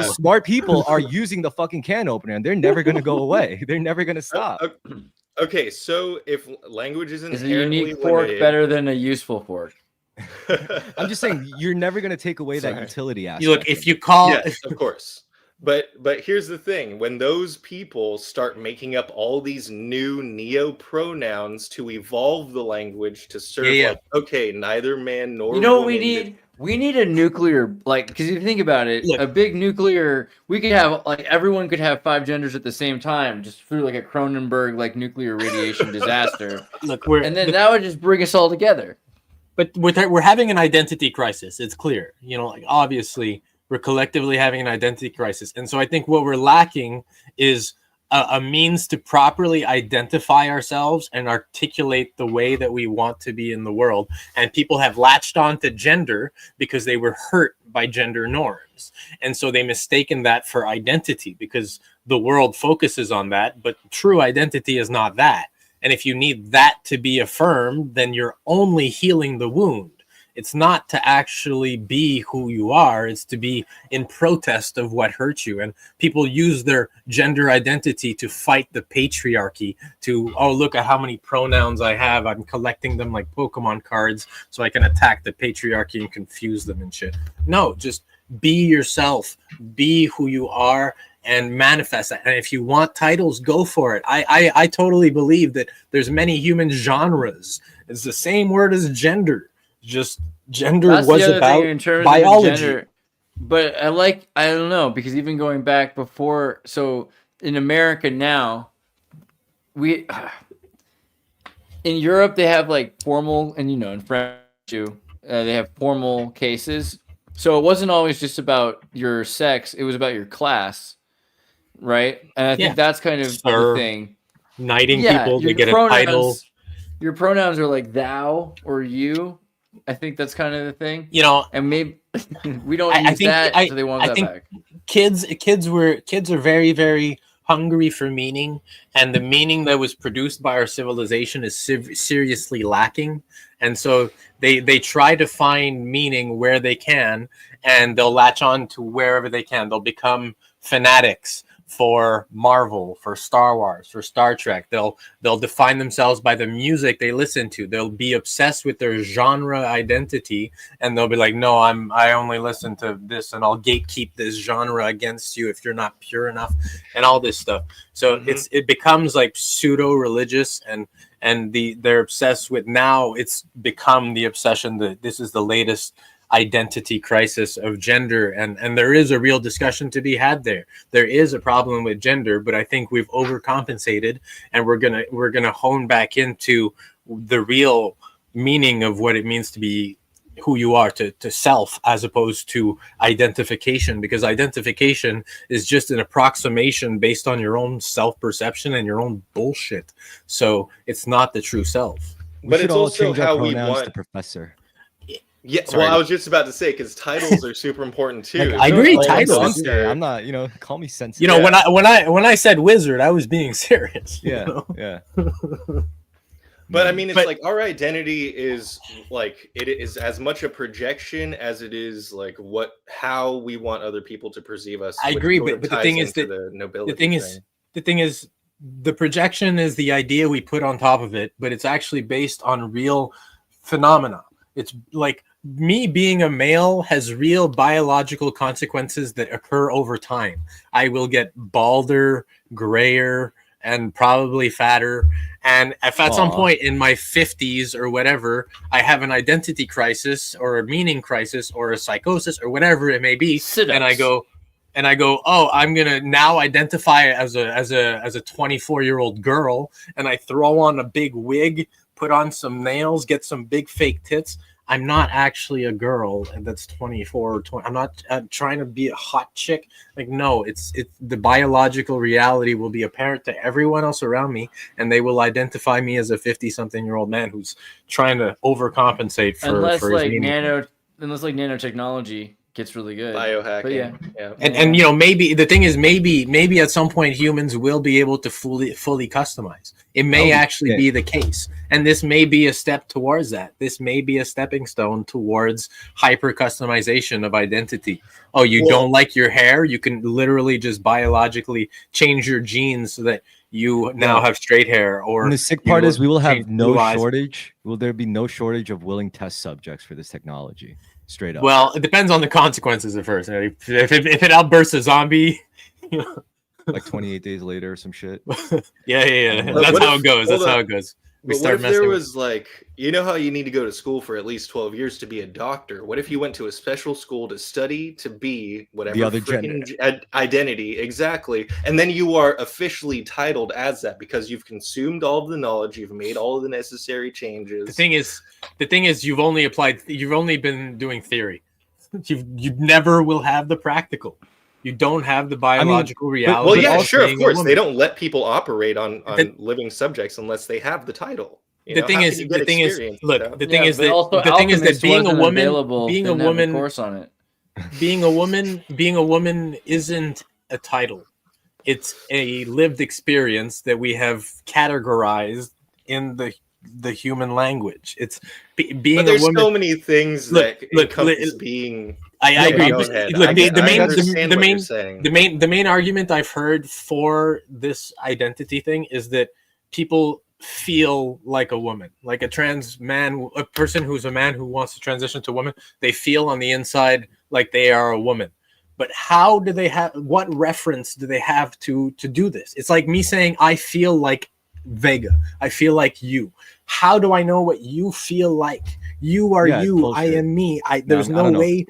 smart people are using the fucking can opener, and they're never going to go away. They're never going to stop. Okay, so if language is a unique fork better than a useful fork? I'm just saying, you're never going to take away that utility aspect. Look, if you call, yes, of course, But here's the thing: when those people start making up all these new neo pronouns to evolve the language to serve like, okay, neither man nor you know what woman we need? We need a nuclear, like, because if you think about it, a big nuclear, we could have, like, everyone could have 5 genders at the same time, just through, like, a Cronenberg, like, nuclear radiation disaster. And then that would just bring us all together. But we're having an identity crisis. It's clear. You know, like, obviously, we're collectively having an identity crisis. And so I think what we're lacking is a means to properly identify ourselves and articulate the way that we want to be in the world. And people have latched on to gender because they were hurt by gender norms. And so they mistaken that for identity because the world focuses on that. But true identity is not that. And if you need that to be affirmed, then you're only healing the wound. It's not to actually be who you are. It's to be in protest of what hurt you. And people use their gender identity to fight the patriarchy, to, oh, look at how many pronouns I have. I'm collecting them like Pokemon cards so I can attack the patriarchy and confuse them and shit. No, just be yourself. Be who you are and manifest that. And if you want titles, go for it. I totally believe that there's many human genres. It's the same word as gender. Just gender was about biology. But I don't know, because even going back before, so in America now, in Europe they have like formal, and in France too, they have formal cases. So it wasn't always just about your sex; it was about your class, right? And I think that's kind of the thing. Knighting people to get a title. Your pronouns are like thou or you. I think that's kind of the thing, and maybe we don't use that, so they want that back. Kids are very, very hungry for meaning, and the meaning that was produced by our civilization is seriously lacking. And so they try to find meaning where they can, and they'll latch on to wherever they can. They'll become fanatics for Marvel, for Star Wars, for Star Trek. They'll define themselves by the music they listen to. They'll be obsessed with their genre identity, and they'll be like, no, I only listen to this, and I'll gatekeep this genre against you if you're not pure enough, and all this stuff. So it becomes like pseudo religious, and they're obsessed with, now it's become the obsession that this is the latest identity crisis of gender, and there is a real discussion to be had there. There is a problem with gender, but I think we've overcompensated, and we're gonna hone back into the real meaning of what it means to be who you are, to self, as opposed to identification, because identification is just an approximation based on your own self-perception and your own bullshit. So it's not the true self. But it's also how we want the professor. Yeah, sorry. Well, I was just about to say, because titles are super important too. I agree, titles. I'm not, call me sensitive. When I said wizard, I was being serious. Yeah. But I mean, it's like our identity is like, it is as much a projection as it is like how we want other people to perceive us. I agree, but the thing is that the thing is the projection is the idea we put on top of it, but it's actually based on real phenomena. It's like, me being a male has real biological consequences that occur over time. I will get balder, grayer, and probably fatter. And if at some point in my 50s or whatever, I have an identity crisis or a meaning crisis or a psychosis or whatever it may be, and I go, oh, I'm gonna now identify as a 24-year-old girl, and I throw on a big wig, put on some nails, get some big fake tits. I'm not actually a girl that's 24 or 20. I'm not trying to be a hot chick. Like, no, it's the biological reality will be apparent to everyone else around me, and they will identify me as a 50-something-year-old man who's trying to overcompensate for his meaning. Unless nanotechnology gets really good. Biohacking. But yeah. And maybe the thing is, maybe at some point humans will be able to fully customize. It may actually be the case. And this may be a step towards that. This may be a stepping stone towards hyper customization of identity. Oh, you don't like your hair? You can literally just biologically change your genes so that you now have straight hair. Or and the sick part is we will have no shortage. Will there be no shortage of willing test subjects for this technology? Straight up. Well, it depends on the consequences at first. If it outbursts a zombie Like 28 days later or some shit. Yeah. But That's what how if- it goes. That's hold how on. it goes. We But what start if there messing was like, you know how you need to go to school for at least 12 years to be a doctor? What if you went to a special school to study to be whatever other freaking gender. identity exactly, and then you are officially titled as that because you've consumed all of the knowledge, you've made all of the necessary changes. The thing is, you've only been doing theory. You never will have the practical. You don't have the biological reality. Well, yeah, of sure, of being a course. They woman. don't let people operate on living subjects unless they have the title. The thing is, the thing is that also the thing is that being a wasn't woman, available, being a didn't have woman, course on it. being a woman isn't a title. It's a lived experience that we have categorized in the human language. It's being but there's a woman. so many things that encompass being. I agree. Go But ahead. look, I understand what you're saying. the main argument I've heard for this identity thing is that people feel like a woman, like a trans man, a person who's a man who wants to transition to a woman. They feel on the inside like they are a woman. But how do they have? What reference do they have to do this? It's like me saying I feel like Vega. I feel like you. How do I know what you feel like? You are you. I am me. There's no way.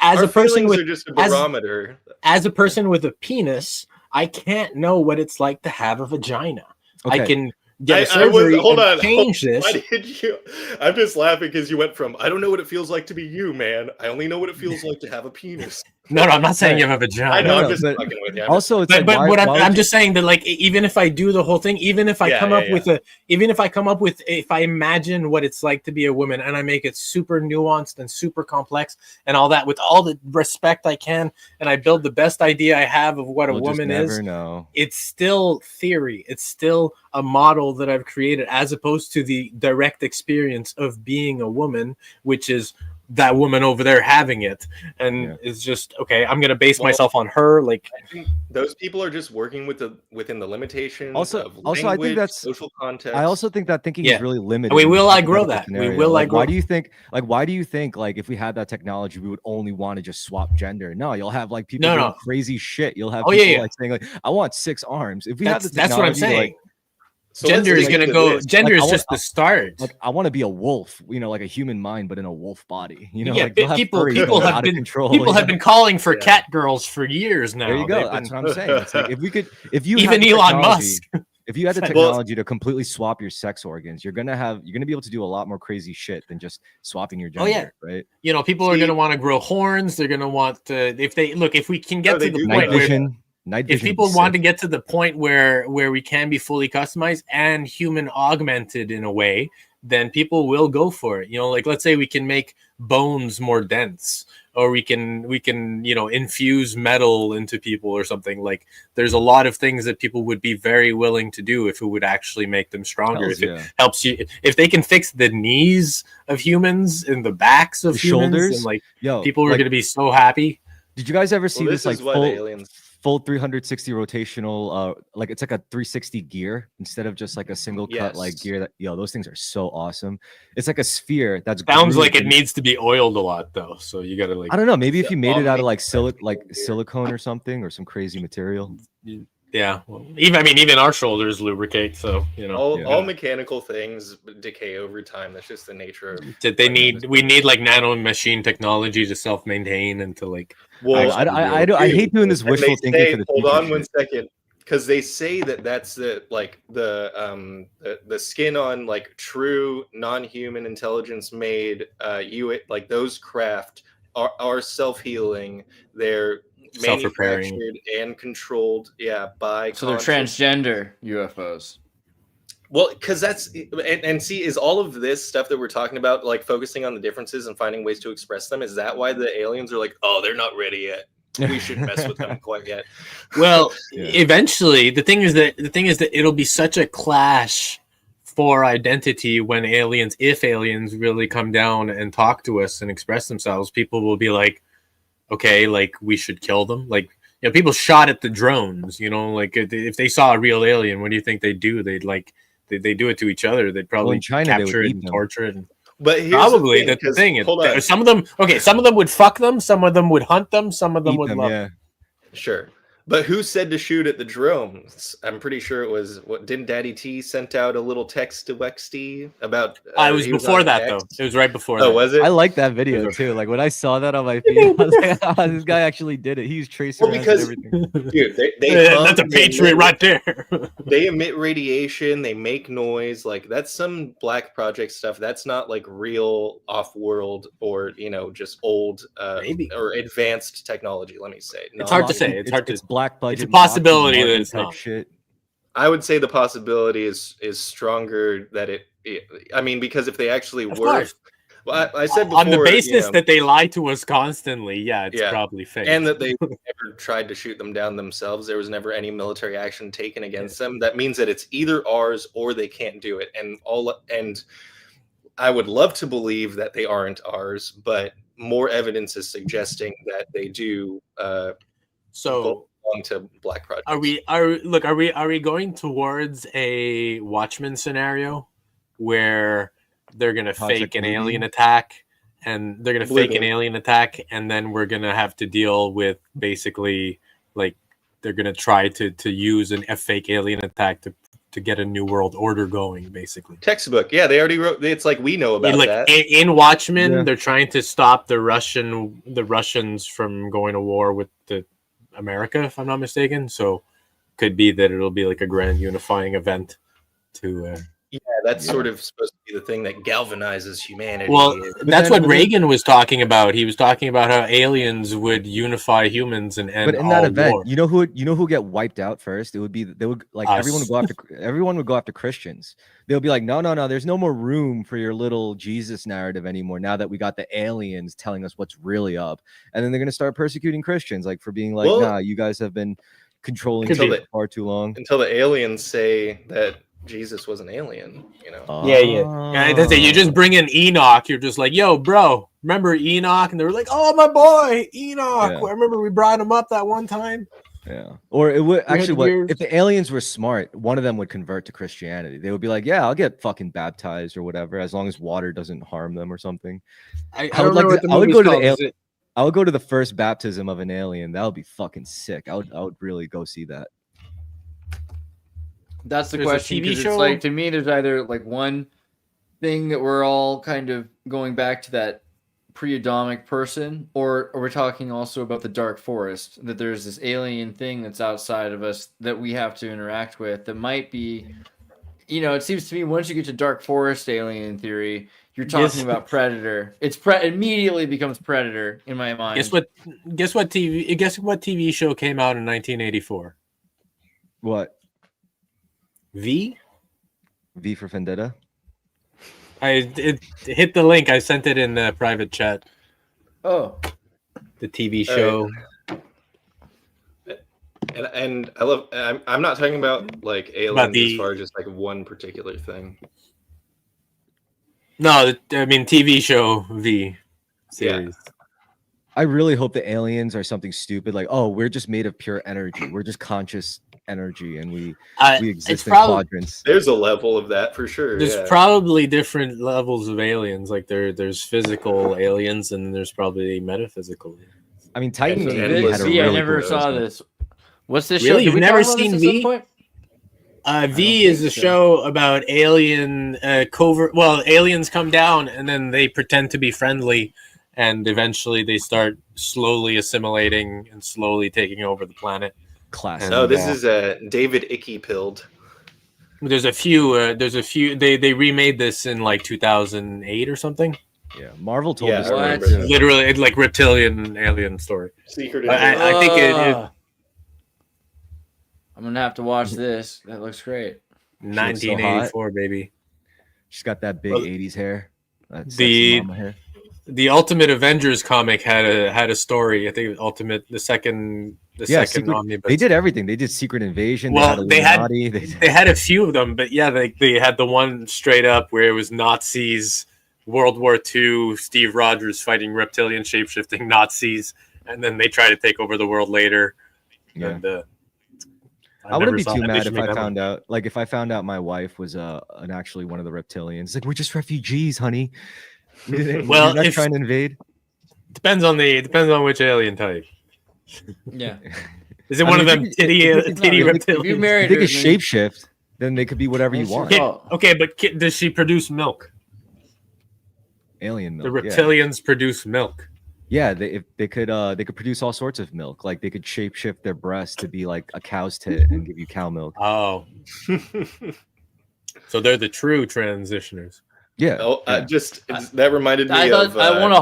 As Our a person feelings with are just a barometer. as a person with a penis, I can't know what it's like to have a vagina. Okay. I can get a surgery and change this. Why did you? I'm just laughing because you went from I don't know what it feels like to be you, man. I only know what it feels like to have a penis. No, I'm not saying you have a vagina. I know. I'm just fucking with you. Also, it's I'm just saying that, like, even if I do the whole thing, even if I come up with, if I imagine what it's like to be a woman and I make it super nuanced and super complex and all that with all the respect I can, and I build the best idea I have of what a woman is, it's still theory. It's still a model that I've created, as opposed to the direct experience of being a woman, which is that woman over there having it, and it's just okay. I'm gonna base myself on her. Like, I think those people are just working within the limitations. of language, I think that's social context. I also think that thinking is really limited. We will outgrow that. We will outgrow. Why do you think? Why do you think? Like, if we had that technology, we would only want to just swap gender? No, you'll have like people doing crazy shit. You'll have people like saying like, "I want 6 arms." If we have the technology, that's what I'm saying. Like, so gender is going to go. Gender is just the start. Like, I want to be a wolf, like a human mind, but in a wolf body. People have been calling for cat girls for years now. There you go. That's what I'm saying. It's like if you even Elon Musk. If you had the technology to completely swap your sex organs, you're gonna be able to do a lot more crazy shit than just swapping your gender, right? People are gonna want to grow horns. They're gonna want to, if we can get to the point where. If people want to get to the point where we can be fully customized and human augmented in a way, then people will go for it. Like, let's say we can make bones more dense, or we can infuse metal into people or something. Like, there's a lot of things that people would be very willing to do if it would actually make them stronger. It helps you, if they can fix the knees of humans and the backs of humans, shoulders, and people are going to be so happy. Did you guys ever see this like full 360 rotational like it's like a 360 gear instead of just like a single cut like gear that those things are so awesome. It's like a sphere that's sounds like it needs to be oiled a lot though, so you gotta like, I don't know, maybe if you made it out of like silicone or something, or some crazy material. Well, even our shoulders lubricate, so all mechanical things decay over time. That's just the nature of we need like nano machine technology to self-maintain and to like. Well, I hate doing this wishful thinking for the future. Hold on one second, because they say that's the skin on like true non-human intelligence made like those craft are self-healing. They're manufactured and controlled by so they're transgender UFOs. Well, because that's and see, is all of this stuff that we're talking about like focusing on the differences and finding ways to express them? Is that why the aliens are like, oh, they're not ready yet, we shouldn't mess with them quite yet? Well, eventually, the thing is that it'll be such a clash for identity when if aliens really come down and talk to us and express themselves, people will be like, okay, like we should kill them. Like, people shot at the drones, like if they saw a real alien, what do you think they'd do? They'd like, they do it to each other. They'd probably capture it and torture it. But here's probably that's the thing. Some of them would fuck them. Some of them would hunt them. Some of them would love them. Sure. But who said to shoot at the drones? I'm pretty sure it was didn't Daddy T sent out a little text to Wexty about it was before that X? though. It was right before Oh, that. was it? I like that video too. Like when I saw that on my feed, I was like, oh, this guy actually did it. He's tracing around and everything. Dude, that's a patriot right there. They emit radiation, they make noise. Like that's some Black Project stuff. That's not like real off-world or just old or advanced technology. Let me say, it's hard to say. It's black budget. It's a possibility that it's not. Shit. I would say the possibility is stronger that I mean, because if they actually were, well, I said before, on the basis that they lie to us constantly, it's probably fake, and that they never tried to shoot them down themselves. There was never any military action taken against them. That means that it's either ours or they can't do it. And I would love to believe that they aren't ours, but more evidence is suggesting that they do. So to Black Project. Are we going towards a Watchmen scenario where they're gonna fake an alien attack, and they're gonna fake an alien attack, and then we're gonna have to deal with basically like they're gonna try to use a fake alien attack to get a new world order going, basically. Textbook, yeah, they already wrote. It's like we know about that. In Watchmen, they're trying to stop the Russians from going to war with the America, if I'm not mistaken. So could be that it'll be like a grand unifying event to that's sort of supposed to be the thing that galvanizes humanity. Well, that's what Reagan was talking about. He was talking about how aliens would unify humans and end. But in that event, war. you know who get wiped out first? It would be everyone would go after Christians. They'll be like, no, there's no more room for your little Jesus narrative anymore. Now that we got the aliens telling us what's really up, and then they're gonna start persecuting Christians, like for being like, nah, you guys have been controlling for far too long. Until the aliens say that Jesus was an alien, You just bring in Enoch. You're just like, yo, bro, remember Enoch? And they were like, oh, my boy, Enoch. I remember we brought him up that one time. Yeah. Or it would actually, if the aliens were smart, one of them would convert to Christianity. They would be like, yeah, I'll get fucking baptized or whatever, as long as water doesn't harm them or something. I would go to the first baptism of an alien. That would be fucking sick. I would really go see that. That's the question, because it's like, to me, there's either like one thing that we're all kind of going back to that pre-Adamic person, or we're talking also about the Dark Forest, that there's this alien thing that's outside of us that we have to interact with that might be, it seems to me once you get to Dark Forest alien theory, you're talking about Predator. Immediately becomes Predator in my mind. Guess what TV show came out in 1984? What? V for Vendetta. It hit the link. I sent it in the private chat. Oh, the TV show. And I love. I'm not talking about like aliens as far as just like one particular thing. No, I mean TV show V series. Yeah. I really hope the aliens are something stupid like, oh, we're just made of pure energy. We're just conscious energy, and we exist in quadrants. There's a level of that for sure. There's probably different levels of aliens. Like there's physical aliens, and there's probably metaphysical. I mean, Titan I never saw this. What's this show? Really? You've never seen V? V is a show about alien covert. Well, aliens come down, and then they pretend to be friendly, and eventually they start slowly assimilating and slowly taking over the planet. Classic. No, this is David Icky Pilled. There's a few. They remade this in like 2008 or something. Yeah, Marvel told us. Literally, it's like reptilian alien story. Secret. I think it. I'm gonna have to watch this. That looks great. 1984, baby. She's got that big 80s hair. The Ultimate Avengers comic had a story. I think the second omnibus. They did everything. They did Secret Invasion. Well, they had a few of them, but yeah, they had the one straight up where it was Nazis, World War II, Steve Rogers fighting reptilian shape-shifting Nazis, and then they try to take over the world later. Yeah. And, I wouldn't be too mad if I found out my wife was actually one of the reptilians. It's like, we're just refugees, honey. We're not trying to invade. Depends on which alien type. Yeah. Is it one of them titty reptilians? If you married They her, could then- shapeshift, then they could be whatever you That's your want. fault. Okay, but does she produce milk? Alien The milk. Yeah. reptilians produce milk. Yeah, they could produce all sorts of milk. Like they could shapeshift their breast to be like a cow's tit and give you cow milk. Oh, so they're the true transitioners. Yeah. Oh, that reminded me I of. want to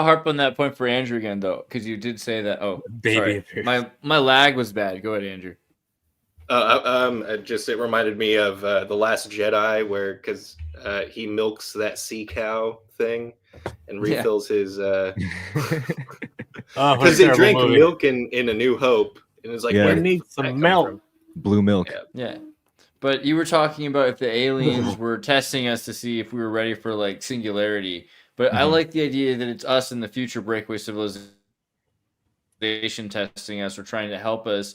harp on that point for Andrew again, though, because you did say that. Oh, Baby sorry. My lag was bad. Go ahead, Andrew. It reminded me of The Last Jedi, where because he milks that sea cow thing and refills his. Because they drink milk in A New Hope, and it's like, Yeah. where We did need that some come milk. from? Blue milk. Yeah. Yeah. But you were talking about if the aliens were testing us to see if we were ready for like singularity. But I like the idea that it's us in the future breakaway civilization testing us or trying to help us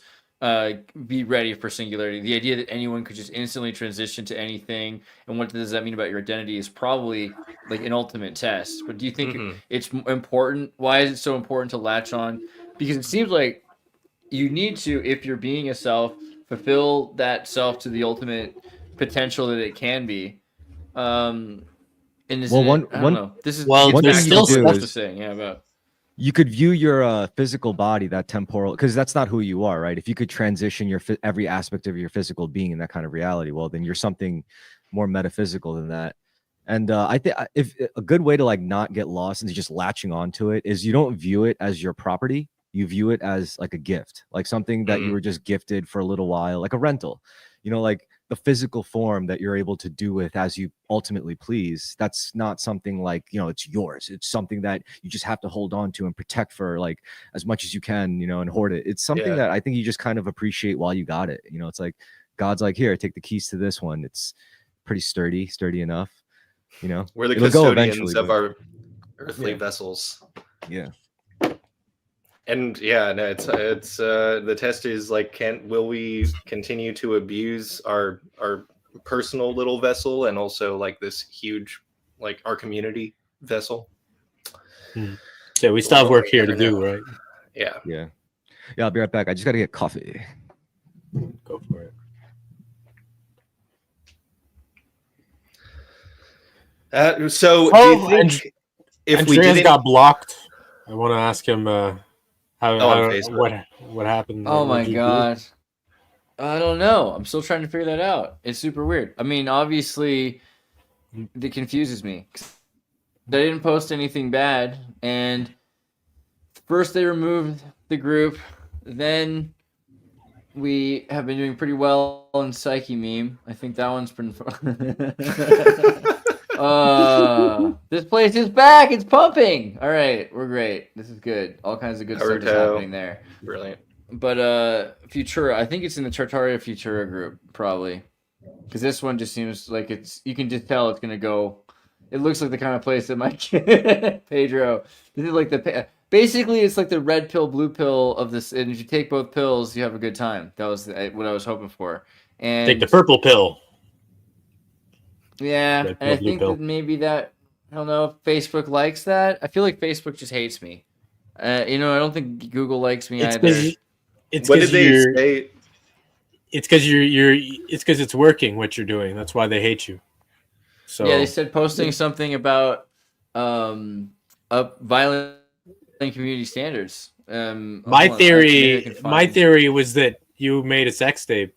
be ready for singularity. The idea that anyone could just instantly transition to anything and what does that mean about your identity is probably like an ultimate test. But do you think it's important? Why is it so important to latch on? Because it seems like you need to, if you're being a self, fulfill that self to the ultimate potential that it can be. And this Well, is, one- I don't one- know. This is Well, one back thing to you what could do Steph is- was saying, about You could view your physical body, that temporal, because that's not who you are, right? If you could transition your every aspect of your physical being in that kind of reality, well, then you're something more metaphysical than that. And I think if a good way to like not get lost into just latching onto it is you don't view it as your property. You view it as like a gift, like something that you were just gifted for a little while, like a rental, like the physical form that you're able to do with as you ultimately please. That's not something like, it's yours. It's something that you just have to hold on to and protect for like as much as you can, and hoard it. It's something that I think you just kind of appreciate while you got it. It's like God's like, here, take the keys to this one. It's pretty sturdy enough, We're the It'll go custodians eventually, of but- our earthly vessels. Yeah. And it's the test is like, will we continue to abuse our personal little vessel and also like this huge, like our community vessel? Yeah, we still have work here to do, right? Yeah. Yeah. I'll be right back. I just got to get coffee. Go for it. So do you think if we Andreas didn't got blocked. I want to ask him on Facebook. What happened. oh What my did you do? god, I don't know. I'm still trying to figure that out. It's super weird. I mean, obviously, it confuses me. They didn't post anything bad, and first they removed the group, then we have been doing pretty well in Psychememe. I think that one's been this place is back. It's pumping. All right, we're great. This is good. All kinds of good stuff is happening there. Brilliant. But Futura, I think it's in the Tartaria Futura group, probably. Because this one just seems like you can just tell it's going to go. It looks like the kind of place that might Pedro. This is like basically it's like the red pill, blue pill of this. And if you take both pills, you have a good time. That was what I was hoping for. And Take the purple pill. yeah, Red and I pill, blue think pill. that maybe that, I don't know if Facebook likes that. I feel like Facebook just hates me. I don't think Google likes me either. What did they say? It's because it's because it's working what you're doing. That's why they hate you. So Yeah, they said posting something about violating community standards. my theory was that you made a sex tape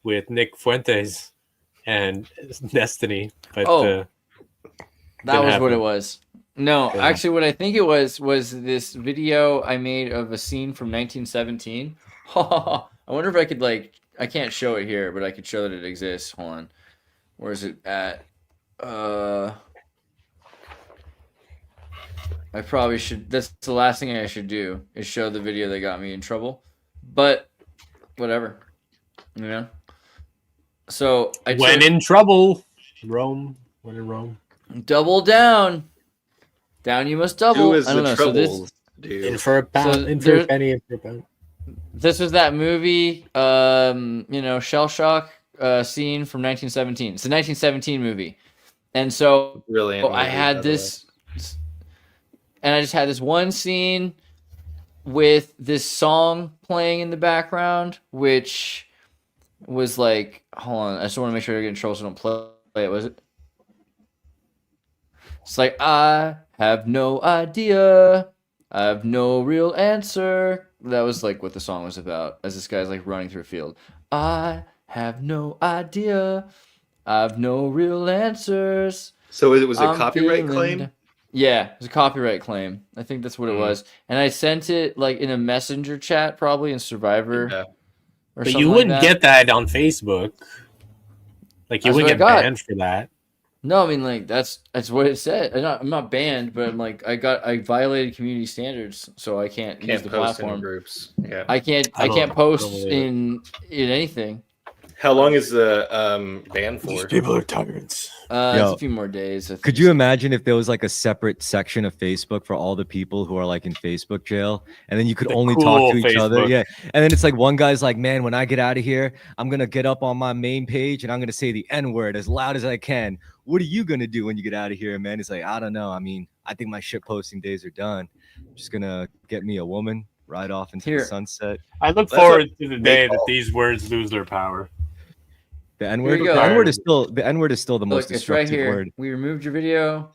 with Nick Fuentes and Destiny, but that was what happen. it was. No, Yeah. actually, what I think it was this video I made of a scene from 1917. I wonder if I could I can't show it here, but I could show that it exists. Hold on, where is it at? I probably should. That's the last thing I should do is show the video that got me in trouble. But whatever, So when in trouble, Rome. When in Rome, double down. Down you must double. Who is I don't the know. So trouble, dude? in for a pound, So in for a there- penny, in for a pound. this was that movie, shell shock scene from 1917. It's a 1917 movie, and so Brilliant. I movie, had by the this, and I just had this one scene with this song playing in the background, which was like, hold on, I just want to make sure I get in trouble so I don't play it. Was it? It's like, I have no idea. I have no real answer. That was like what the song was about, as this guy's like running through a field. I have no idea. I have no real answers. So it was a copyright claim? Yeah, it was a copyright claim. I think that's what it was. And I sent it like in a messenger chat, probably in Survivor. Yeah. But you wouldn't get that on Facebook. Like you wouldn't get banned for that. No, I mean like that's what it said. I'm not banned, but I'm like I violated community standards, so I can't use the post platform. In groups. Yeah. I can't post in anything. How long is the ban for? These people are tyrants. It's a few more days. Could you imagine if there was like a separate section of Facebook for all the people who are like in Facebook jail, and then you could only talk to each other? Yeah, and then it's like one guy's like, "Man, when I get out of here, I'm gonna get up on my main page and I'm gonna say the N-word as loud as I can. What are you gonna do when you get out of here, man?" He's like, "I don't know. I mean, I think my shit posting days are done. I'm just gonna get me a woman, ride off into the sunset." I look forward to the day that these words lose their power. The N-word. The N-word is still the most destructive right here. word. We removed your video,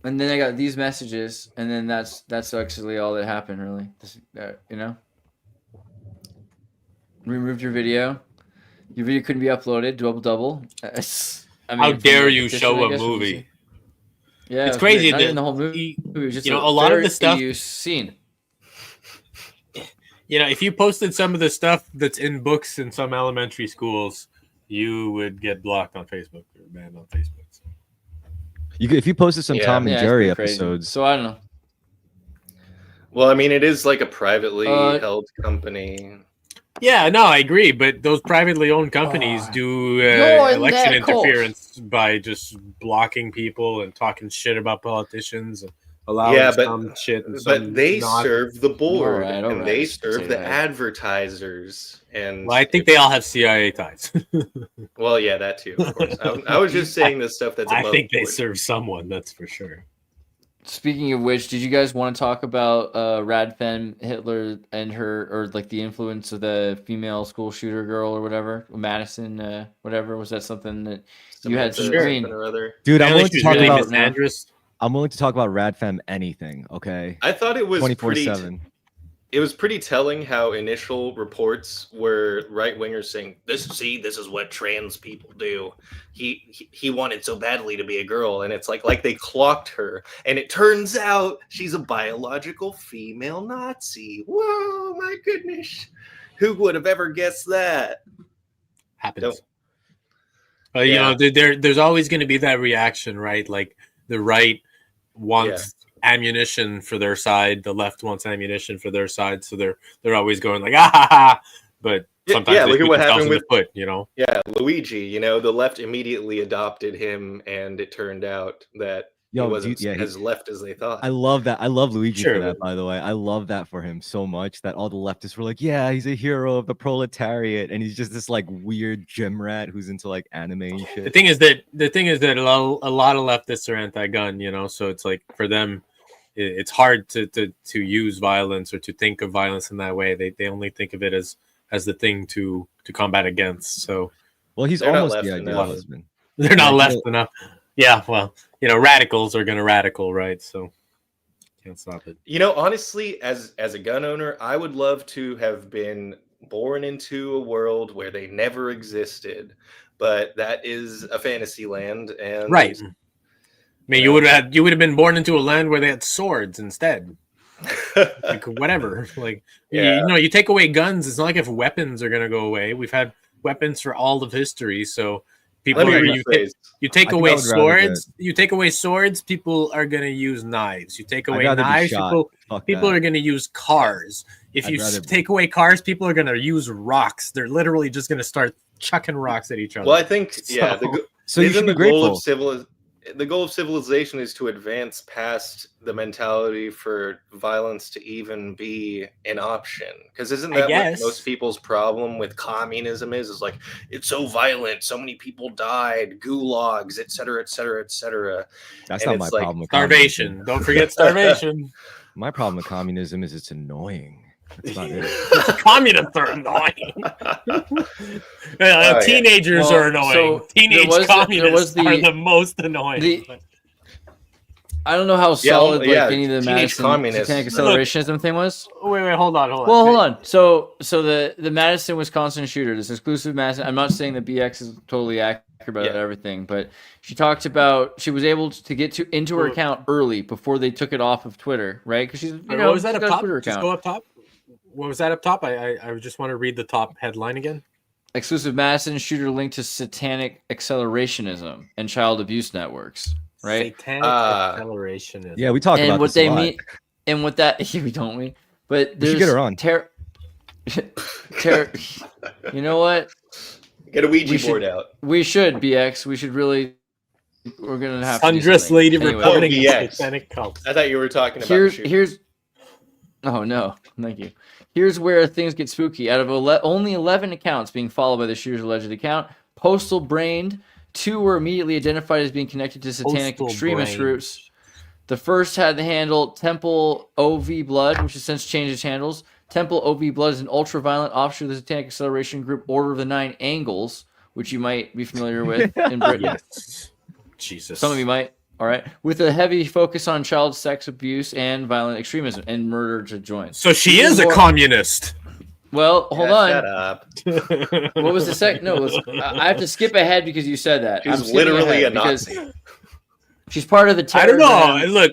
and then I got these messages, and then that's actually all that happened. Really, you know. We removed your video. Your video couldn't be uploaded. Double. I mean, how dare you show a movie? Yeah, it's crazy. Not even the whole movie. It was just a lot of the stuff you've seen. You know, if you posted some of the stuff that's in books in some elementary schools, you would get blocked on Facebook or banned on Facebook. So. If you posted some Tom and Jerry episodes. So I don't know. Well, I mean, it is like a privately held company. Yeah, no, I agree. But those privately owned companies do election interference by just blocking people and talking shit about politicians and allowing some shit. And but they serve the board and they serve the advertisers. And well, I think they all have CIA ties. Well, yeah, that too, of course. I was just saying the stuff that's above I think board. They serve someone, that's for sure. Speaking of which, did you guys want to talk about Radfem Hitler and her, or like the influence of the female school shooter girl or whatever, Madison, whatever? Was that something that you had? Dude, I'm willing to talk about Andreas. I'm willing to talk about Radfem anything. Okay. I thought it was 24/7. It was pretty telling how initial reports were right wingers saying, this is what trans people do. He wanted so badly to be a girl, and it's like they clocked her, and it turns out she's a biological female Nazi. Whoa, my goodness. Who would have ever guessed that? Happens. You know, there's always going to be that reaction, right? Like the right wants ammunition for their side, the left wants ammunition for their side, so they're always going like but sometimes look at what happened with foot, you know. Luigi, you know, the left immediately adopted him, and it turned out that he wasn't as left as they thought. I love that. I love Luigi for that, by the way. I love that for him so much that all the leftists were like, yeah, he's a hero of the proletariat, and he's just this like weird gym rat who's into like anime and shit. The thing is that a lot of leftists are anti-gun, you know, so it's like for them it's hard to use violence or to think of violence in that way. They only think of it as the thing to combat against. So well, he's almost the ideal husband. They're not left enough. Yeah, well, you know, radicals are going to radical, right? So can't stop it. You know, honestly, as a gun owner, I would love to have been born into a world where they never existed, but that is a fantasy land, and right. I mean, you would have been born into a land where they had swords instead. Like whatever. Like you know, you take away guns, it's not like if weapons are going to go away. We've had weapons for all of history, so people you take away swords. You take away swords, people are going to use knives. You take away knives, people are going to use cars. If you take away cars, people are going to use rocks. They're literally just going to start chucking rocks at each other. Well, I think so you should be grateful. The goal of civilization is to advance past the mentality for violence to even be an option. Because isn't that what most people's problem with communism is like, it's so violent, so many people died, gulags, et cetera, et cetera, et cetera. That's not my problem with starvation. Don't forget starvation. My problem with communism is it's annoying. That's about it. Communists are annoying. Teenagers are annoying. So Teenage communists are the most annoying. I don't know how solid any of the teenage Madison Satanic Accelerationism thing was. Wait, hold on. Well, hold on. So the Madison, Wisconsin shooter, this exclusive Madison. I'm not saying that BX is totally accurate about everything, but she talked about she was able to get into her account early before they took it off of Twitter, right? Because she's what was that up top? Just go up top. What was that up top? I just want to read the top headline again. Exclusive Madison shooter linked to satanic accelerationism and child abuse networks. Right, satanic accelerationism. Yeah, we talk about what this they a lot. mean, and what that we don't we. But we should get her on. You know what? Get a Ouija board out. We should BX. We should really. We're gonna have Undressed lady anyway. reporting satanic cult. I thought you were talking about. Here's. Oh no! Thank you. Here's where things get spooky. Out of only 11 accounts being followed by the shooter's alleged account, Postal Brained. 2 were immediately identified as being connected to satanic extremist groups. The first had the handle Temple OV Blood, which has since changed its handles. Temple OV Blood is an ultra-violent offshoot of the satanic acceleration group Order of the Nine Angles, which you might be familiar with in Britain. Yes. Jesus. Some of you might. All right. With a heavy focus on child sex abuse and violent extremism and murder to join. So she is a communist. Well, hold on. Shut up. What was the second? No, I have to skip ahead because you said that. She's literally a Nazi. She's part of the I don't know. Look,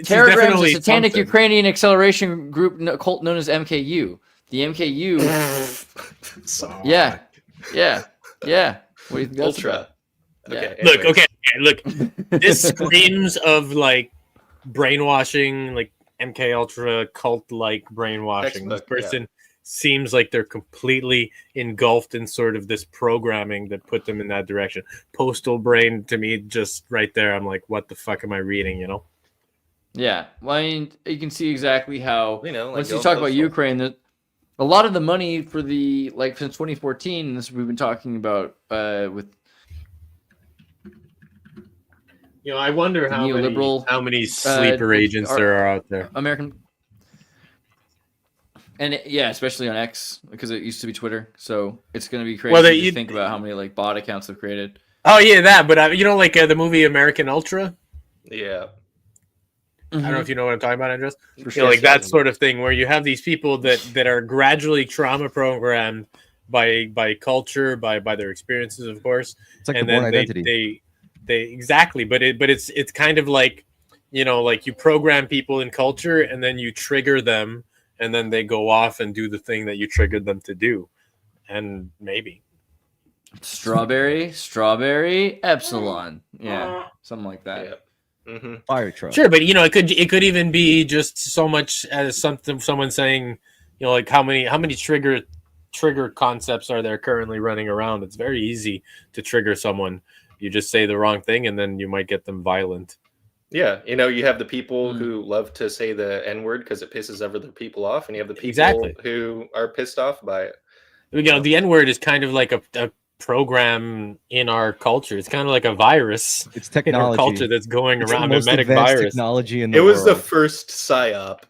Terrorgram is a satanic Ukrainian acceleration group cult known as MKU. The MKU. Yeah. What do you think that's Ultra. about? Okay. Yeah. Look. This screams of like brainwashing, like MK Ultra cult-like brainwashing. This person seems like they're completely engulfed in sort of this programming that put them in that direction. Postal Brain, to me, just right there, I'm like, what the fuck am I reading, you know? Yeah. Well, I mean, you can see exactly how, once you go talk about postal. Ukraine, that a lot of the money for the, like, since 2014, and this we've been talking about with... You know, I wonder how many sleeper agents there are out there. American... And especially on X, because it used to be Twitter. So it's going to be crazy to think about how many like bot accounts have created. Oh yeah, that. But you know, like the movie American Ultra. Yeah. I don't know if you know what I'm talking about, Andreas. For sure. Like that sort of thing where you have these people that are gradually trauma programmed by culture, by their experiences, of course. It's like and the then Born Identity. They exactly, but it's kind of like, you know, like you program people in culture and then you trigger them. And then they go off and do the thing that you triggered them to do. And maybe. Strawberry, Epsilon. Yeah, something like that. Yeah. Mm-hmm. Fire truck. Sure, but, you know, it could even be just so much as someone saying, you know, like how many trigger concepts are there currently running around? It's very easy to trigger someone. You just say the wrong thing and then you might get them violent. Yeah, you know, you have the people who love to say the N-word because it pisses other people off, and you have the people who are pissed off by it. You know, the N-word is kind of like a program in our culture. It's kind of like a virus. It's technology. In our culture that's going around. The most mimetic advanced virus. Technology in the It was world. the first psyop.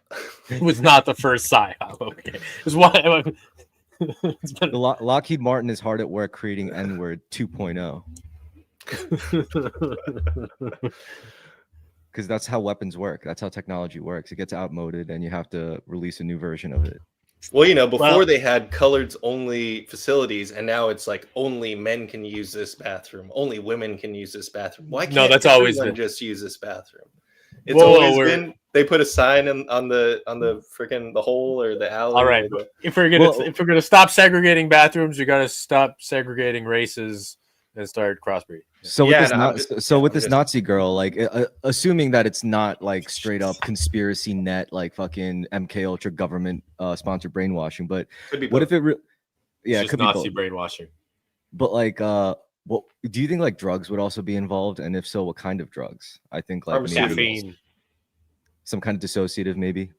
It was not the first psyop. Okay, it was why. Lockheed Martin is hard at work creating N-word 2.0. Because that's how weapons work. That's how technology works. It gets outmoded, and you have to release a new version of it. Well, you know, before they had coloreds only facilities, and now it's like only men can use this bathroom, only women can use this bathroom. Why can't that's always everyone just use this bathroom? It's always been they put a sign on the freaking the hole or the alley. All right, if we're gonna stop segregating bathrooms, you got to stop segregating races and start crossbreeding. So with this Nazi girl, like assuming that it's not like straight up conspiracy net, like fucking MK Ultra government sponsored brainwashing, but what if it it could Nazi be brainwashing. But like what do you think like drugs would also be involved, and if so, what kind of drugs? I think like maybe caffeine, some kind of dissociative, maybe.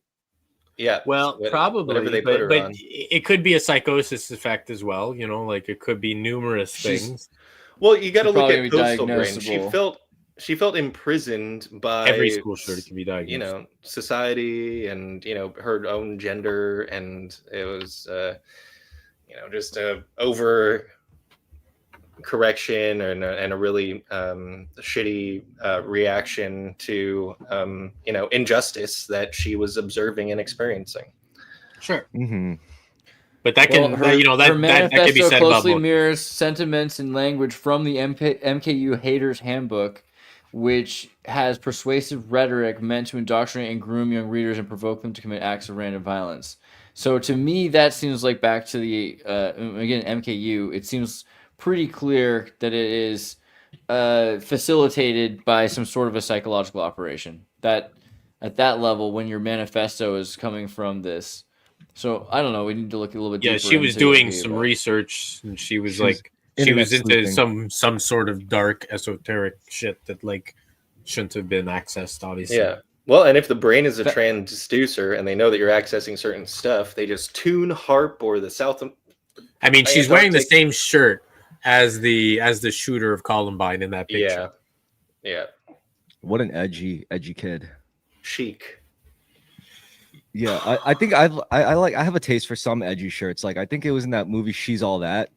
Yeah, well, probably, but it could be a psychosis effect as well. You know, like it could be numerous things. Well, you got to look at Postal Brain. she felt imprisoned by every school shooter can be diagnosed. Society and her own gender, and it was just a over correction and a really shitty reaction to injustice that she was observing and experiencing. Sure. Mm-hmm. But that can, her that can be said closely about mirrors sentiments and language from the MKU Haters Handbook, which has persuasive rhetoric meant to indoctrinate and groom young readers and provoke them to commit acts of random violence. So to me, that seems like back to the again MKU. It seems pretty clear that it is facilitated by some sort of a psychological operation. That at that level, when your manifesto is coming from this. So I don't know. We need to look a little bit deeper. Yeah, she was doing some research, and she was into some sort of dark esoteric shit that shouldn't have been accessed. Obviously. Yeah. Well, and if the brain is a transducer, and they know that you're accessing certain stuff, they just tune HARP or the South. I mean, she's wearing the same shirt as the shooter of Columbine in that picture. Yeah. What an edgy kid. Chic. Yeah, I think I have a taste for some edgy shirts. Like I think it was in that movie She's All That.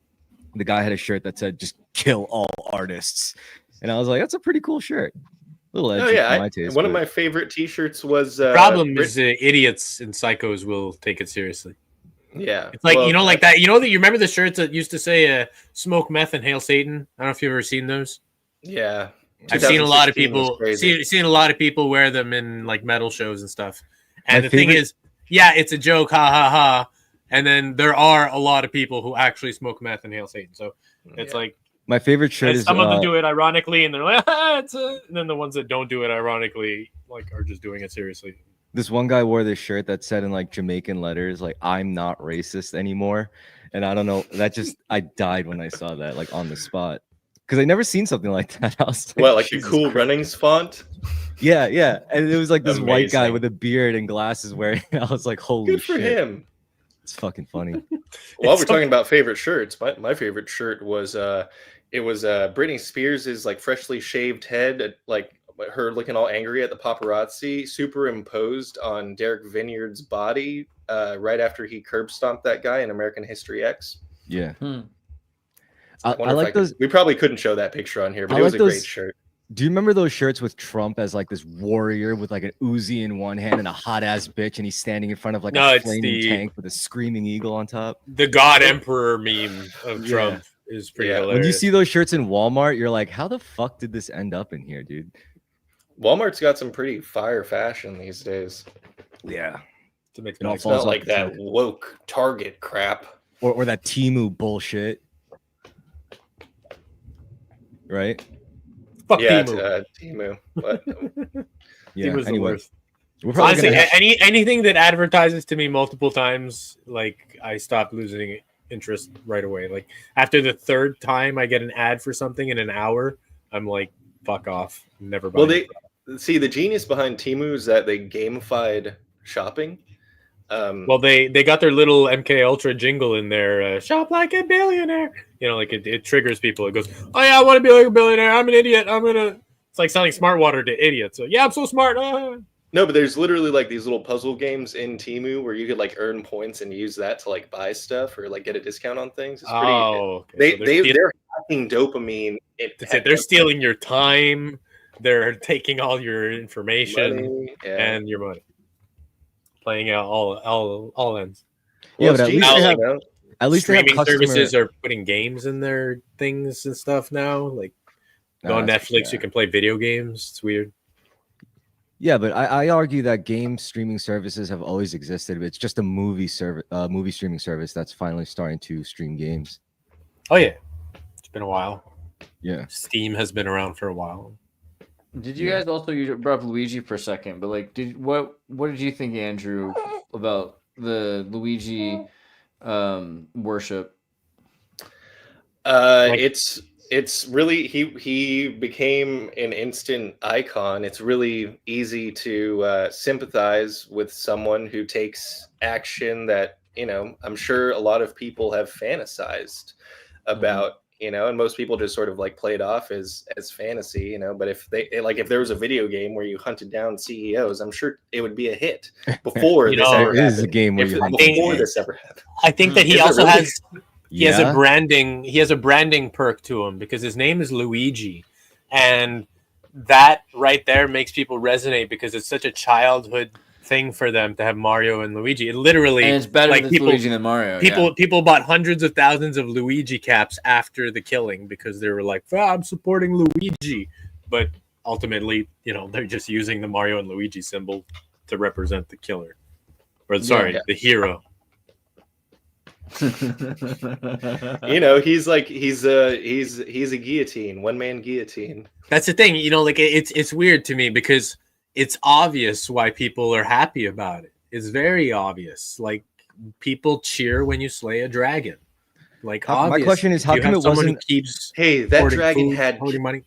The guy had a shirt that said "Just kill all artists," and I was like, "That's a pretty cool shirt." A little edgy for my taste. One of my favorite T-shirts was. Problem is, idiots and psychos will take it seriously. Yeah, it's like like that. You remember the shirts that used to say "Smoke meth and hail Satan." I don't know if you've ever seen those. Yeah, I've seen a lot of people seen a lot of people wear them in metal shows and stuff. And the thing is, it's a joke, ha ha ha. And then there are a lot of people who actually smoke meth and hail Satan. So it's like my favorite shirt is some of them do it ironically, and they're like, and then the ones that don't do it ironically, are just doing it seriously. This one guy wore this shirt that said in Jamaican letters, "I'm not racist anymore," and I don't know. I died when I saw that, on the spot, because I never seen something like that. I was like the Cool Runnings font. Yeah, and it was this Amazing. White guy with a beard and glasses wearing it. I was like, holy shit. Good for him. It's fucking funny. While we're talking about favorite shirts, my favorite shirt was it was Britney Spears's freshly shaved head, her looking all angry at the paparazzi, superimposed on Derek Vineyard's body right after he curb stomped that guy in American History X. Yeah. I like those. We probably couldn't show that picture on here, but it was a great shirt. Do you remember those shirts with Trump as this warrior with an Uzi in one hand and a hot ass bitch, and he's standing in front of a flaming tank with a screaming eagle on top? The God Emperor meme of Trump is pretty hilarious. When you see those shirts in Walmart, you're like, how the fuck did this end up in here, dude? Walmart's got some pretty fire fashion these days. Yeah. It's not like that woke Target crap. Or that Temu bullshit. Right? Fuck Temu. What? Temu's the worst. Honestly, anything that advertises to me multiple times, I stop losing interest right away. After the third time I get an ad for something in an hour, I'm like, fuck off. Never buy it. The genius behind Temu is that they gamified shopping. They got their little MK Ultra jingle in there. Shop like a billionaire. It triggers people. It goes, oh yeah, I want to be like a billionaire. I'm an idiot. It's like selling smart water to idiots. So yeah, I'm so smart. No, but there's literally these little puzzle games in Temu where you could earn points and use that to buy stuff or get a discount on things. It's pretty. Okay. They're hacking dopamine. They're stealing your time. They're taking all your information and your money. Playing out all ends. Well, but at least streaming services are putting games in their things and stuff now. On Netflix, you can play video games. It's weird. Yeah, but I argue that game streaming services have always existed. But it's just a movie streaming service that's finally starting to stream games. Oh yeah, it's been a while. Yeah, Steam has been around for a while. Did you guys also, you brought up Luigi for a second, but what did you think, Andrew, about the Luigi worship? It's really he became an instant icon. It's really easy to sympathize with someone who takes action that I'm sure a lot of people have fantasized about. you know, and most people just sort of like play it off as fantasy, you know. But if if there was a video game where you hunted down CEOs, I'm sure it would be a hit before this ever happened. There is a game where before this ever happened. I think that he Is it also really? has he has a branding perk to him because his name is Luigi, and that right there makes people resonate because it's such a childhood thing for them to have Mario and Luigi. It literally, and it's better like, than people, Luigi than Mario. People bought hundreds of thousands of Luigi caps after the killing because they were like, I'm supporting Luigi. But ultimately, you know, they're just using the Mario and Luigi symbol to represent the killer. Or sorry, the hero. You know, he's a guillotine, one man guillotine. That's the thing, you know, like it's weird to me because it's obvious why people are happy about it. It's very obvious. Like, people cheer when you slay a dragon. Like, my question is, how come it wasn't? Hey, that dragon had money.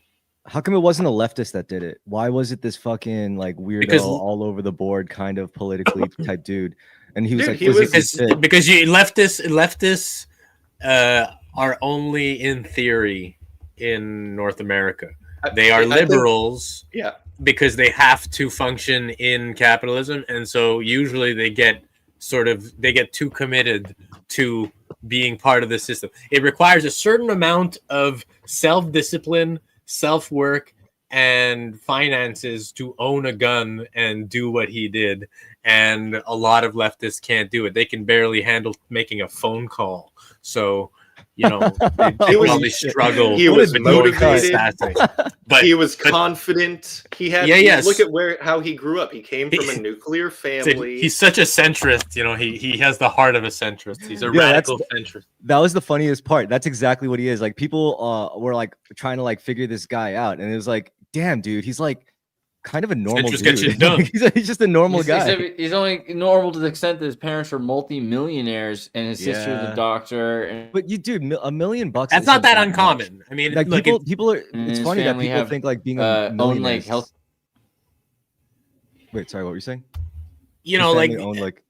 How come it wasn't a leftist that did it? Why was it this fucking like weirdo all over the board kind of politically type dude? And he was because you leftists are only in theory in North America. They are liberals, because they have to function in capitalism, and so usually they get too committed to being part of the system. It requires a certain amount of self-discipline, self-work, and finances to own a gun and do what he did. And a lot of leftists can't do it. They can barely handle making a phone call. So, you know, they probably struggle. He was motivated, but he was confident. He had look at how he grew up. He came from a nuclear family. He's such a centrist. You know, he has the heart of a centrist. He's a radical centrist. That was the funniest part. That's exactly what he is. Like, people were like trying to like figure this guy out, and it was like, damn, dude, he's like kind of a normal dude. He's just a normal guy. He's only normal to the extent that his parents were multi-millionaires and his sister's a doctor. But dude, $1 million. That's not that uncommon. I mean, like, people are. It's funny that people think like being a own like health. Wait, sorry, what were you saying? You know, like own like.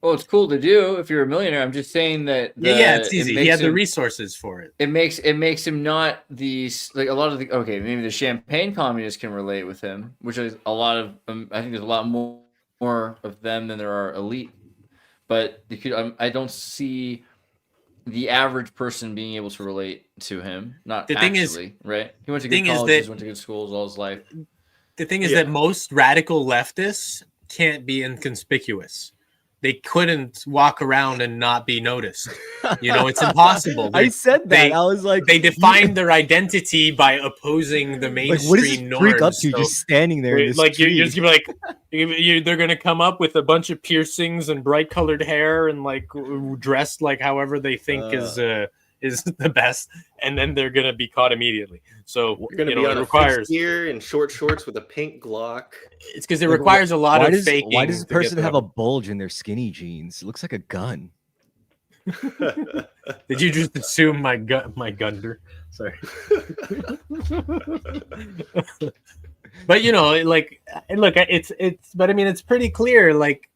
Well, it's cool to do if you're a millionaire. I'm just saying that. It's easy. He had the resources for it. It makes him not these like a lot of the maybe the champagne communists can relate with him, which is a lot of I think there's a lot more of them than there are elite. But I don't see the average person being able to relate to him. Not the thing is, right? He went to good colleges, went to good schools all his life. The thing is that most radical leftists can't be inconspicuous. They couldn't walk around and not be noticed. You know, it's impossible. I said that. I was like, they defined their identity by opposing the mainstream like, what does norms. Freak up to just standing there? Like you're just gonna be like, they're gonna come up with a bunch of piercings and bright colored hair and like dressed like however they think is the best, and then they're gonna be caught immediately. So you're gonna be on a fixed gear and short shorts with a pink Glock. It's because it requires a lot of faking. Why does the person have a bulge in their skinny jeans? It looks like a gun. Did you just assume my gunder? Sorry. But you know, like, look, but I mean, it's pretty clear. Like,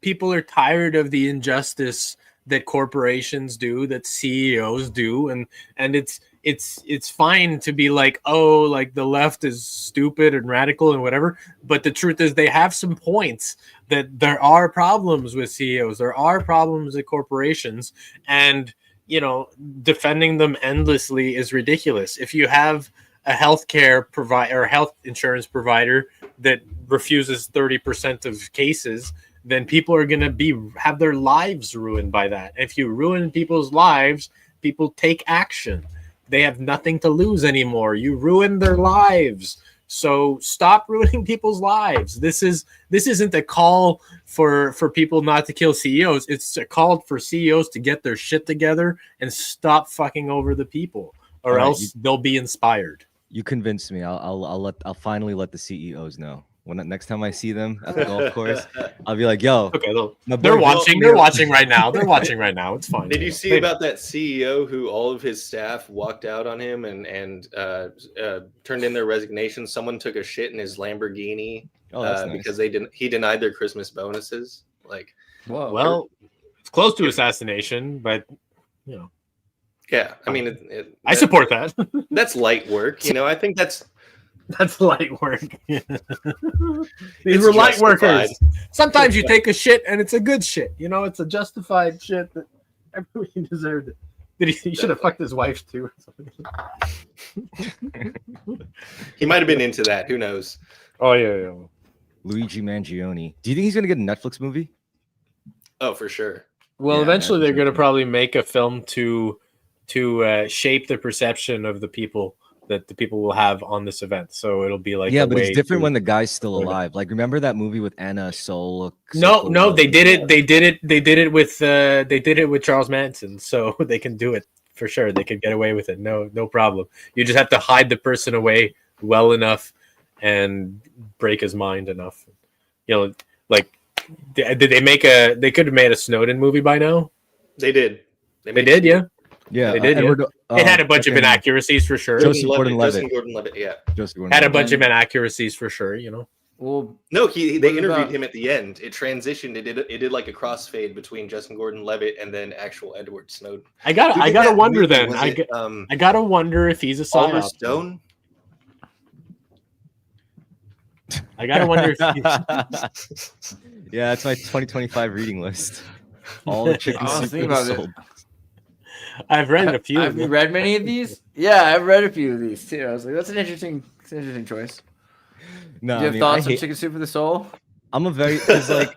people are tired of the injustice that corporations do, that CEOs do, and it's fine to be like, oh, like the left is stupid and radical and whatever, but the truth is they have some points that there are problems with CEOs, there are problems with corporations, and you know, defending them endlessly is ridiculous. If you have a healthcare provider or health insurance provider that refuses 30% of cases, then people are going to have their lives ruined by that. If you ruin people's lives, people take action. They have nothing to lose anymore. You ruin their lives. So stop ruining people's lives. This isn't a call for people not to kill CEOs. It's a call for CEOs to get their shit together and stop fucking over the people, or else they'll be inspired. You convinced me. I'll finally let the CEOs know. When next time I see them at the golf course, I'll be like, "Yo, okay, they're watching. They're watching right now. They're watching right now. It's fine." Did you see about that CEO who all of his staff walked out on him and turned in their resignation? Someone took a shit in his Lamborghini because he denied their Christmas bonuses. Like, whoa. Well, it's close to assassination, but you know. Yeah, I mean, I support that. That's light work, you know. I think that's light work. These It's were light justified. workers. Sometimes you take a shit and it's a good shit. You know, it's a justified shit that everybody deserved it. He should have fucked his wife too. He might have been into that. Who knows? Oh yeah. Luigi Mangione. Do you think he's gonna get a Netflix movie? Oh, for sure. Well, Yeah, eventually they're that's going to okay. probably make a film to shape the perception of the people that the people will have on this event. So it'll be like Yeah, a but way it's different to- when the guy's still Okay. alive. Like, remember that movie with Anna Sol? No, they did it. They did it with Charles Manson, so they can do it for sure. They can get away with it. No problem. You just have to hide the person away well enough and break his mind enough. You know, like did they make a? They could have made a Snowden movie by now. They did. They did, yeah. Yeah, They did, yeah. Edward, It had a bunch of fucking inaccuracies for sure. Joseph Gordon-Levitt. Justin Gordon-Levitt, yeah. Joseph Had a Gordon-Levitt. bunch of inaccuracies for sure. You know. Well, No, they What interviewed about- him at the end. It transitioned. It did like a crossfade between Justin Gordon-Levitt and then actual Edward Snowden. I gotta wonder then. I gotta wonder if he's a Oliver psyop. Stone. I gotta wonder if Yeah, that's my 2025 reading list. All the chicken I was soup thinking was about it. sold. I've read a few. Have you read many of these? Yeah, I've read a few of these too. I was like, that's an interesting choice. No, Do you have I mean, thoughts on Chicken Soup for the Soul? I'm a very because like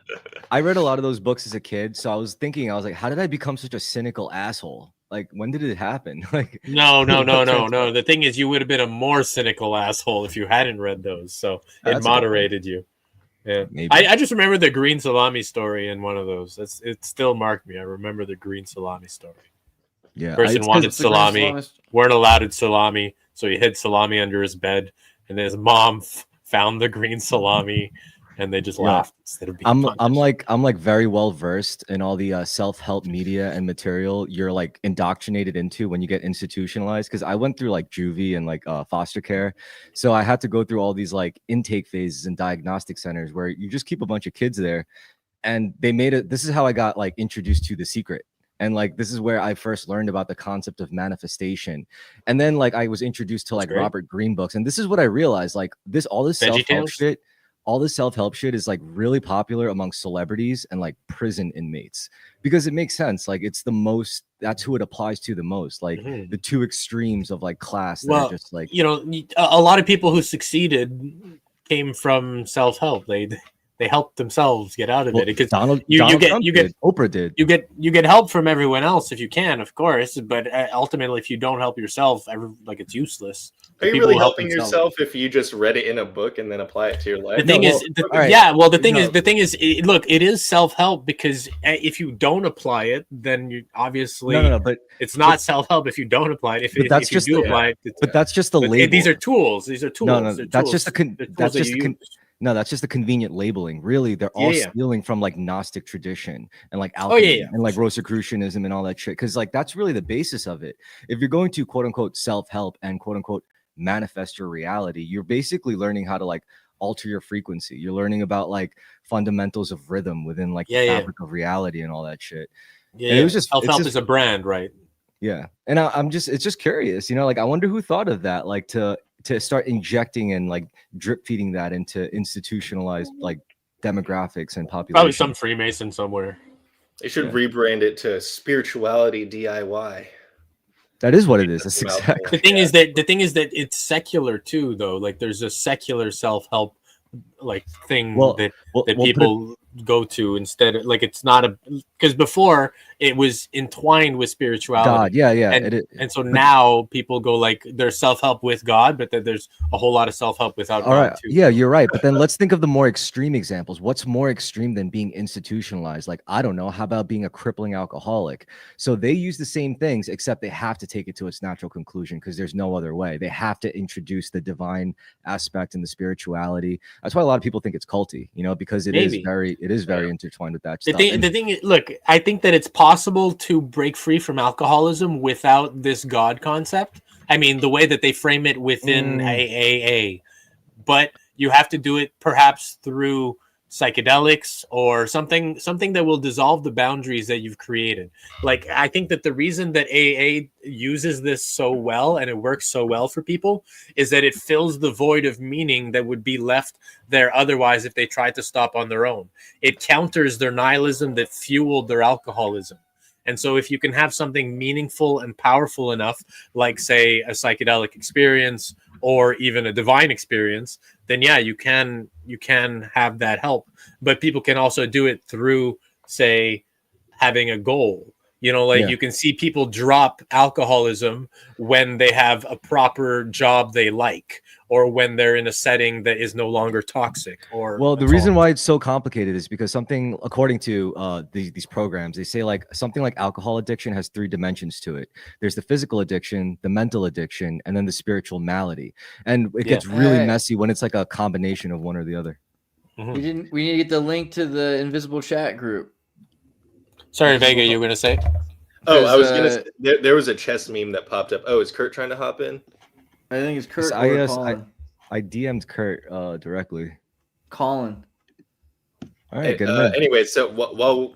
I read a lot of those books as a kid, so I was like, how did I become such a cynical asshole? Like, when did it happen? Like, No. The thing is, you would have been a more cynical asshole if you hadn't read those. So it That's a good moderated you. Yeah, Maybe. I just remember the green salami story in one of those. It still marked me. I remember the green salami story. yeah, Person it's 'cause wanted It's the greatest salami, salami- weren't allowed salami, so he hid salami under his bed, and then his mom found the green salami, and they just Yeah. laughed instead of being I'm punished. like very well versed in all the self-help media and material you're like indoctrinated into when you get institutionalized, because I went through like juvie and like foster care, so I had to go through all these like intake phases and diagnostic centers where you just keep a bunch of kids there, and they made it. This is how I got like introduced to The Secret. And like this is where I first learned about the concept of manifestation, and then like I was introduced to like great. Robert Greene books, and this is what I realized: like all this self-help VeggieTales? shit, all this self-help shit is like really popular among celebrities and like prison inmates, because it makes sense. Like it's the most, that's who it applies to the most. Like Mhm. the two extremes of like class that Well, are just like You know, a lot of people who succeeded came from self-help. They helped themselves get out of well, it, because Donald you Trump get did, Oprah did. you get help from everyone else if you can, of course, but ultimately if you don't help yourself, like it's useless. Are you People really who help helping themselves. yourself if you just read it in a book and then apply it to your life? The thing is, all right. yeah. Well, the thing No. is, look, it is self-help, because if you don't apply it, then you obviously No, but it's not self-help if you don't apply it. But that's if you just do the- apply it, it's, but that's just the but label. these are tools. These are tools. No, They're that's tools. just the They're tools that's that just you the use. no, that's just a convenient labeling. Really, they're all Yeah. stealing from like Gnostic tradition and like Oh, alchemy yeah. and like Rosicrucianism and all that shit. Because like that's really the basis of it. If you're going to quote unquote self-help and quote unquote manifest your reality, you're basically learning how to like alter your frequency. You're learning about like fundamentals of rhythm within like Yeah, the yeah. fabric of reality and all that shit. Yeah, And it was just- it's self-help just- is a brand, right? Yeah, and it's just curious, you know, like I wonder who thought of that, like to start injecting and like drip feeding that into institutionalized like demographics and population. Probably some Freemason somewhere. They should Yeah. rebrand it to spirituality DIY. That is what it is. That's That's a mouthful. exactly. The thing is that it's secular too, though. Like there's a secular self-help like thing that we'll put it- people go to instead of, like, it's not a, because before it was entwined with spirituality. God, yeah, And, and so now people go like there's self-help with God, but then there's a whole lot of self-help without all God right, too. yeah, you're right. But then let's think of the more extreme examples. What's more extreme than being institutionalized? Like, I don't know. How about being a crippling alcoholic? So they use the same things, except they have to take it to its natural conclusion because there's no other way. They have to introduce the divine aspect and the spirituality. That's why a lot of people think it's culty, you know, because it is Maybe. very intertwined with that The stuff. thing, And- the thing is, look, I think that it's possible to break free from alcoholism without this God concept. I mean, the way that they frame it within AAA, but you have to do it perhaps through psychedelics or something that will dissolve the boundaries that you've created. Like, I think that the reason that AA uses this so well and it works so well for people is that it fills the void of meaning that would be left there otherwise if they tried to stop on their own. It counters their nihilism that fueled their alcoholism. And so if you can have something meaningful and powerful enough, like, say, a psychedelic experience or even a divine experience, then yeah, you can have that help. But people can also do it through, say, having a goal. You know, like, you can see people drop alcoholism when they have a proper job they like, or when they're in a setting that is no longer toxic. Or, well, the reason why it's so complicated is because something, according to these programs, they say like something like alcohol addiction has 3 dimensions to it. There's the physical addiction, the mental addiction, and then the spiritual malady. And it gets really messy when it's like a combination of one or the other. We need to get the link to the invisible chat group. Sorry, Vega, you were gonna say? Oh, I was gonna say, there was a chess meme that popped up. Oh, is Kurt trying to hop in? I think it's Kurt. I DM'd Kurt directly. Colin. All right. Anyway, so while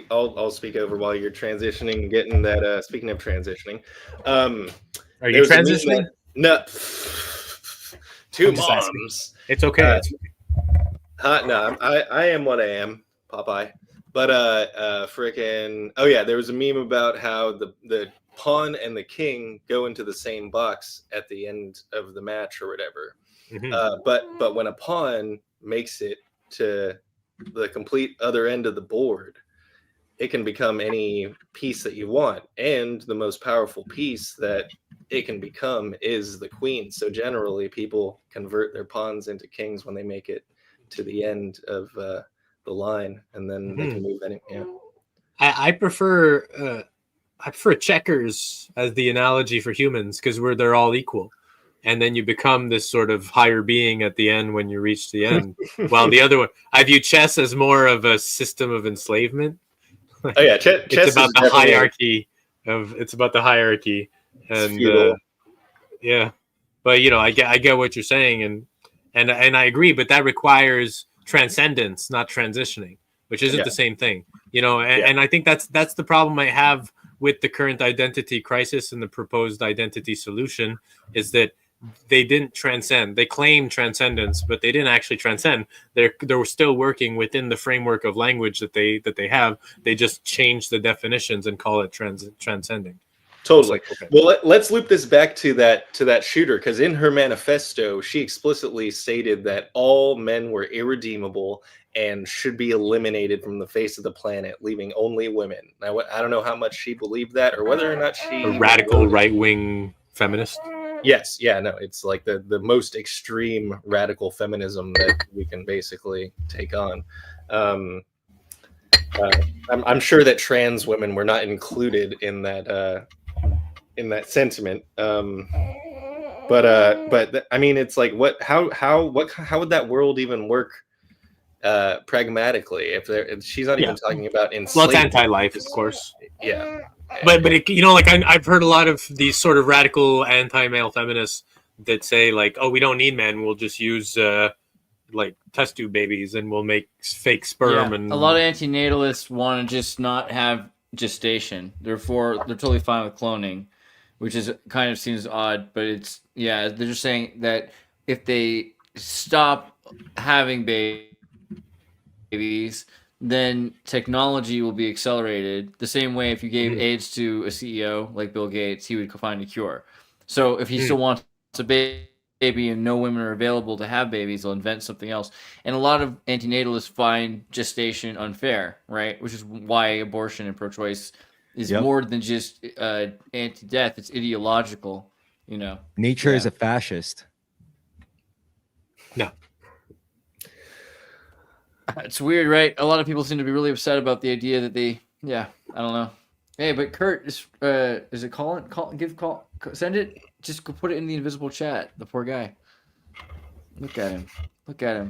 I'll speak over while you're transitioning and getting that. Speaking of transitioning, are you transitioning? No. 2 moms. It's okay. No, I am what I am, Popeye. But freaking, oh yeah, there was a meme about how the pawn and the king go into the same box at the end of the match or whatever. But when a pawn makes it to the complete other end of the board, it can become any piece that you want, and the most powerful piece that it can become is the queen. So generally, people convert their pawns into kings when they make it to the end of the line, and then they can move any. Yeah, I prefer checkers as the analogy for humans, because they're all equal, and then you become this sort of higher being at the end when you reach the end. While the other one, I view chess as more of a system of enslavement. Oh yeah, chess it's about the hierarchy and yeah. But you know, I get what you're saying, and I agree, but that requires transcendence, not transitioning, which isn't the same thing, you know. And I think that's the problem I have with the current identity crisis and the proposed identity solution, is that they didn't transcend. They claim transcendence, but they didn't actually transcend. They were still working within the framework of language that they have. They just changed the definitions and call it transcending. Totally. Okay. Well, let's loop this back to that shooter, because in her manifesto, she explicitly stated that all men were irredeemable and should be eliminated from the face of the planet, leaving only women. Now, I don't know how much she believed that, or whether or not she a radical right-wing feminist. Yes, yeah, no, it's like the most extreme radical feminism that we can basically take on. I'm sure that trans women were not included in that sentiment. But I mean, it's like, how would that world even work pragmatically if she's not even talking about enslavement? Well, it's anti-life, of course. Yeah. But it, you know, like I've heard a lot of these sort of radical anti-male feminists that say, like, oh, we don't need men, we'll just use like test tube babies and we'll make fake sperm. And a lot of antinatalists want to just not have gestation, therefore they're totally fine with cloning, which is kind of seems odd, but it's they're just saying that if they stop having babies, then technology will be accelerated. The same way if you gave AIDS to a CEO like Bill Gates, he would find a cure. So if he still wants a baby and no women are available to have babies, they'll invent something else. And a lot of antinatalists find gestation unfair, right? Which is why abortion and pro-choice is more than just anti-death. It's ideological, you know. Nature is a fascist. No. It's weird, right? A lot of people seem to be really upset about the idea that I don't know. Hey, but Kurt is it Colin? Send it. Just put it in the invisible chat. The poor guy. Look at him.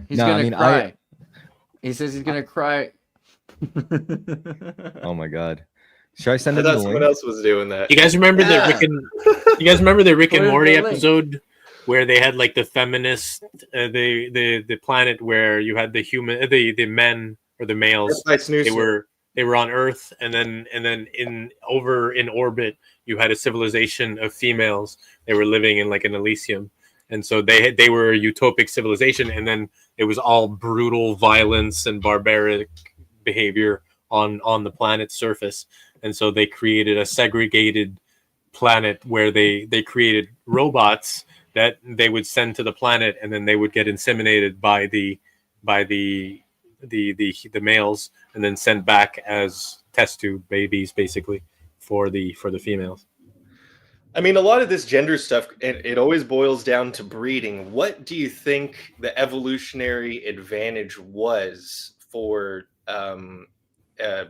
He's gonna cry. He says he's gonna cry. Oh my god. Should I send it? I thought someone else was doing that. You guys remember the Rick and Morty episode where they had like the feminist, the planet where you had the men or the males. They were on Earth, and then in orbit you had a civilization of females. They were living in like an Elysium, and so they were a utopic civilization, and then it was all brutal violence and barbaric behavior on the planet's surface, and so they created a segregated planet where they created robots that they would send to the planet, and then they would get inseminated by the males, and then sent back as test tube babies, basically, for the females. I mean, a lot of this gender stuff, it always boils down to breeding. What do you think the evolutionary advantage was for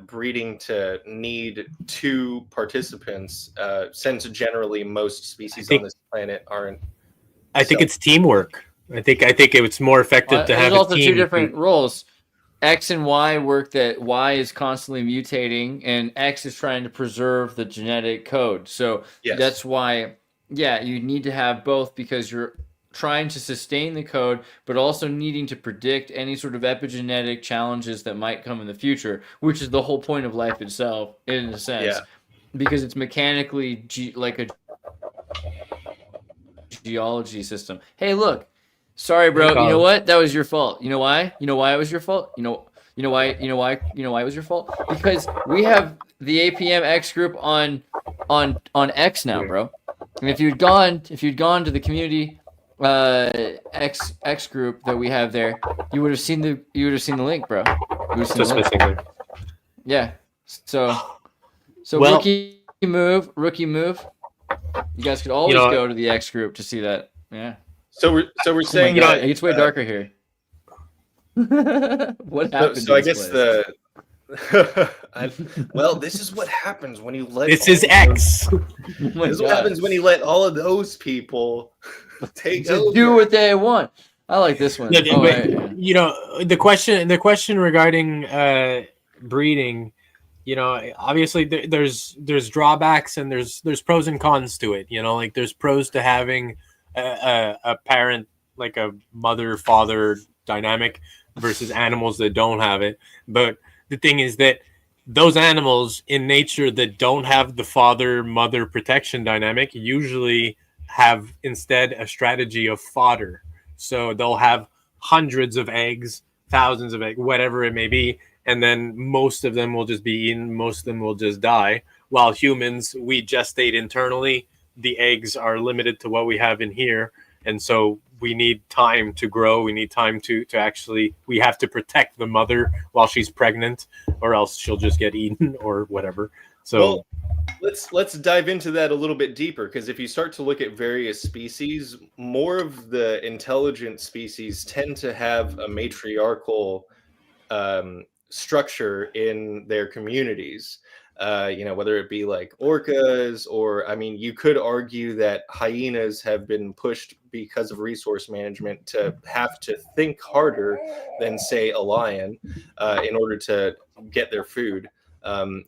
breeding to need two participants, since generally most species on this planet aren't? I think it's teamwork. I think it's more effective to have there's also a team. two different roles. X and Y work that Y is constantly mutating, and X is trying to preserve the genetic code. So that's why, you need to have both, because you're trying to sustain the code, but also needing to predict any sort of epigenetic challenges that might come in the future, which is the whole point of life itself, in a sense, because it's mechanically like a geology system. Hey, look. Sorry, bro. You know what? That was your fault. You know why? You know why it was your fault? You know why it was your fault? Because we have the APM X group on X now, bro. And if you'd gone to the community X group that we have there, you would have seen the link, bro. Yeah. So well, rookie move. You guys could always go to the X group to see that. Yeah. So we're saying it gets way darker here. What happened? So I guess well, this is what happens when you let. This is X. This is what happens when you let all of those people take over. Do what they want. I like this one. You know, the question regarding breeding. You know, obviously there's drawbacks and there's pros and cons to it. You know, like there's pros to having a parent, like a mother-father dynamic, versus animals that don't have it. But the thing is that those animals in nature that don't have the father-mother protection dynamic usually have instead a strategy of fodder. So they'll have hundreds of eggs, thousands of eggs, whatever it may be, and then most of them will just be eaten, most of them will just die. While humans, we gestate internally. The eggs are limited to what we have in here, and so we need time to grow. We need time to actually, we have to protect the mother while she's pregnant, or else she'll just get eaten or whatever. So let's dive into that a little bit deeper, because if you start to look at various species, more of the intelligent species tend to have a matriarchal structure in their communities. You know, whether it be like orcas, or I mean, you could argue that hyenas have been pushed because of resource management to have to think harder than, say, a lion in order to get their food. You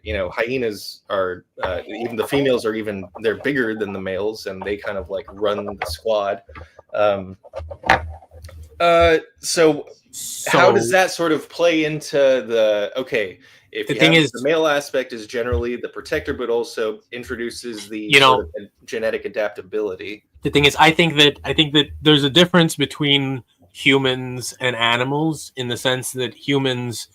know, hyenas are even the females are they're bigger than the males, and they kind of like run the squad. So how does that sort of play into the if the thing is, the male aspect is generally the protector, but also introduces the sort of genetic adaptability. The thing is, I think that there's a difference between humans and animals, in the sense that humans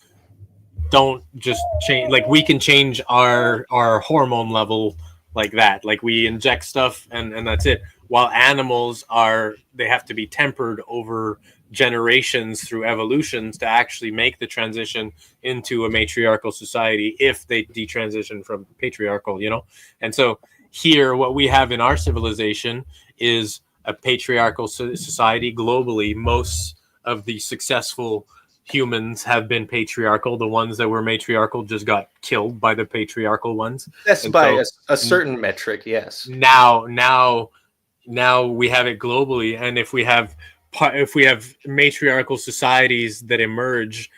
don't just change. Like, we can change our hormone level like that. Like, we inject stuff and that's it. While animals they have to be tempered over generations through evolutions to actually make the transition into a matriarchal society, if they detransition from patriarchal, you know? And so here, what we have in our civilization is a patriarchal society globally. Most of the successful humans have been patriarchal. The ones that were matriarchal just got killed by the patriarchal ones. That's by a certain metric, yes. Now we have it globally, and if we have matriarchal societies that emerge,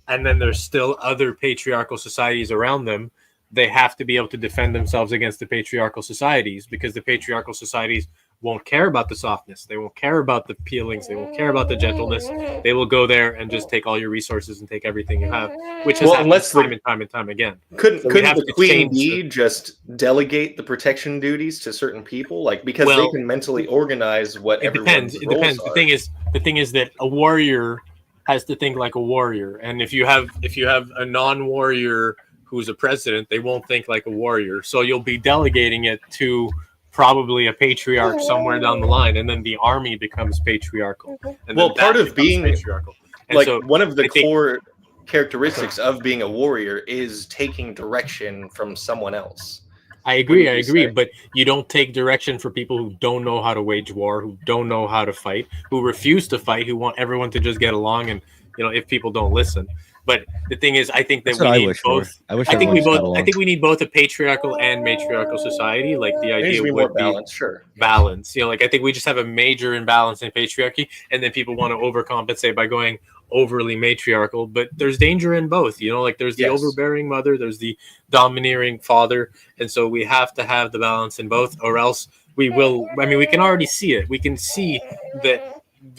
and then there's still other patriarchal societies around them, they have to be able to defend themselves against the patriarchal societies, because the patriarchal societies won't care about the softness. They won't care about the peelings. They won't care about the gentleness. They will go there and just take all your resources and take everything you have, which has happened time and time and time again. Couldn't the queen bee just delegate the protection duties to certain people, like because they can mentally organize what everyone's roles depends. are. The thing is that a warrior has to think like a warrior, and if you have a non-warrior who's a president, they won't think like a warrior. So you'll be delegating it to probably a patriarch somewhere down the line, and then the army becomes patriarchal. And well, part of being patriarchal, and like so one of the core characteristics of being a warrior is taking direction from someone else. I agree, but you don't take direction for people who don't know how to wage war, who don't know how to fight, who refuse to fight, who want everyone to just get along, and if people don't listen. But the thing is, I think that we need both. I think we need both a patriarchal and matriarchal society. Like the idea would be balance, sure. Balance. Like I think we just have a major imbalance in patriarchy, and then people want to overcompensate by going overly matriarchal. But there's danger in both. Like there's the overbearing mother, there's the domineering father, and so we have to have the balance in both, or else we will. I mean, we can already see it. We can see that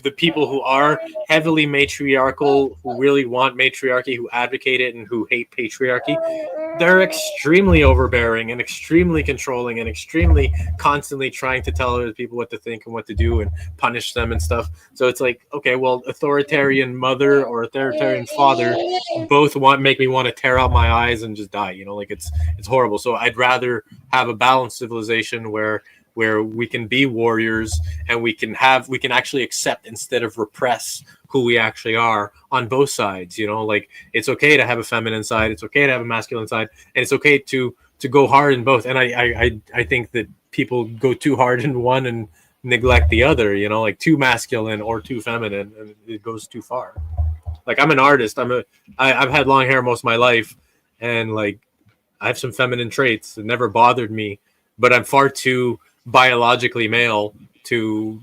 the people who are heavily matriarchal, who really want matriarchy, who advocate it and who hate patriarchy, they're extremely overbearing and extremely controlling and extremely constantly trying to tell other people what to think and what to do and punish them and stuff. So it's like, okay, well, authoritarian mother or authoritarian father both make me want to tear out my eyes and just die. Like it's horrible. So I'd rather have a balanced civilization where we can be warriors and we can actually accept instead of repress who we actually are on both sides. Like it's okay to have a feminine side, it's okay to have a masculine side, and it's okay to go hard in both. And I think that people go too hard in one and neglect the other, like too masculine or too feminine, and it goes too far. Like I'm an artist, I've had long hair most of my life, and like I have some feminine traits that never bothered me, but I'm far too biologically male to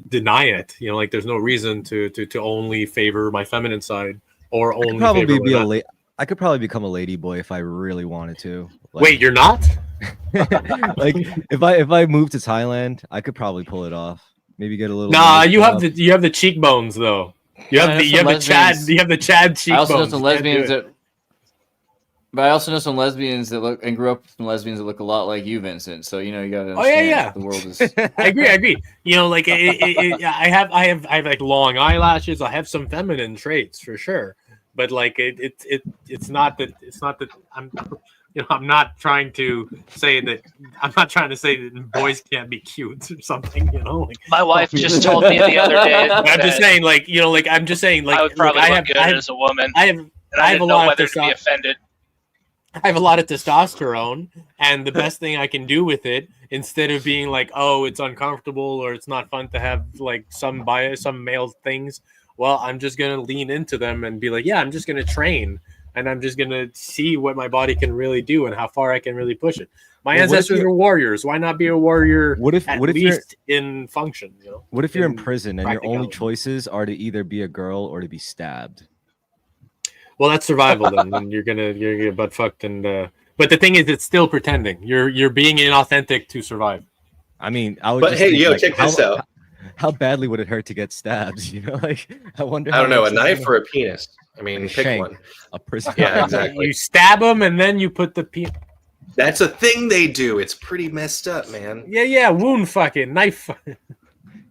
deny it. Like there's no reason to only favor my feminine side or only I could probably become a lady boy if I really wanted to. Wait, you're not? Like if I moved to Thailand, I could probably pull it off. Maybe get a little. Nah, you have the cheekbones though. You have the Chad cheekbones. I also know some lesbians But I also know some lesbians that look and grew up with some lesbians that look a lot like you, Vincent. So you gotta understand the world is. I agree. Like I have like long eyelashes. I have some feminine traits for sure. But like it's not that I'm not trying to say that boys can't be cute or something. Like my wife just told me the other day. I'm just saying, I would probably look good as a woman. I have a lot whether to be offended. I have a lot of testosterone, and the best thing I can do with it, instead of being like, oh, it's uncomfortable or it's not fun to have like some male things, well, I'm just going to lean into them and be like, yeah, I'm just going to train, and I'm just going to see what my body can really do and how far I can really push it. My ancestors were warriors. Why not be a warrior at least in function? What if you're in prison and your only choices are to either be a girl or to be stabbed? Well, that's survival then. And you're gonna get butt fucked, and but the thing is, it's still pretending. You're being inauthentic to survive. I mean, I would. But hey, check this out. How badly would it hurt to get stabbed? Like I wonder. I don't know, a knife or a penis. I mean, pick one. A prison. Yeah, exactly. You stab them and then you put the penis. That's a thing they do. It's pretty messed up, man. Yeah. Wound fucking knife.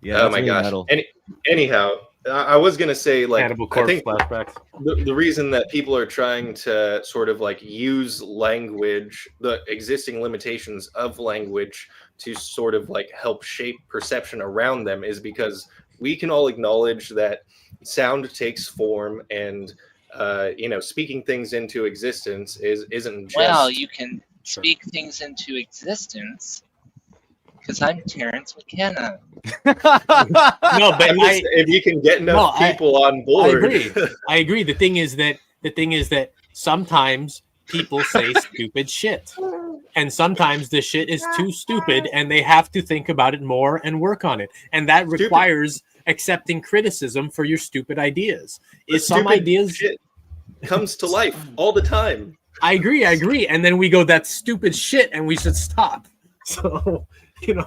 Yeah. Oh my gosh. Anyhow. I was gonna say, like, I think the reason that people are trying to sort of like use language, the existing limitations of language, to sort of like help shape perception around them is because we can all acknowledge that sound takes form, and speaking things into existence isn't just. Well, you can speak things into existence. Because I'm Terrence McKenna. No, but if you can get enough people on board. I agree. The thing is that sometimes people say stupid shit, and sometimes the shit is too stupid, and they have to think about it more and work on it, and that requires accepting criticism for your stupid ideas. Some ideas shit comes to life all the time. I agree, and then we go, that's stupid shit, and we should stop. So,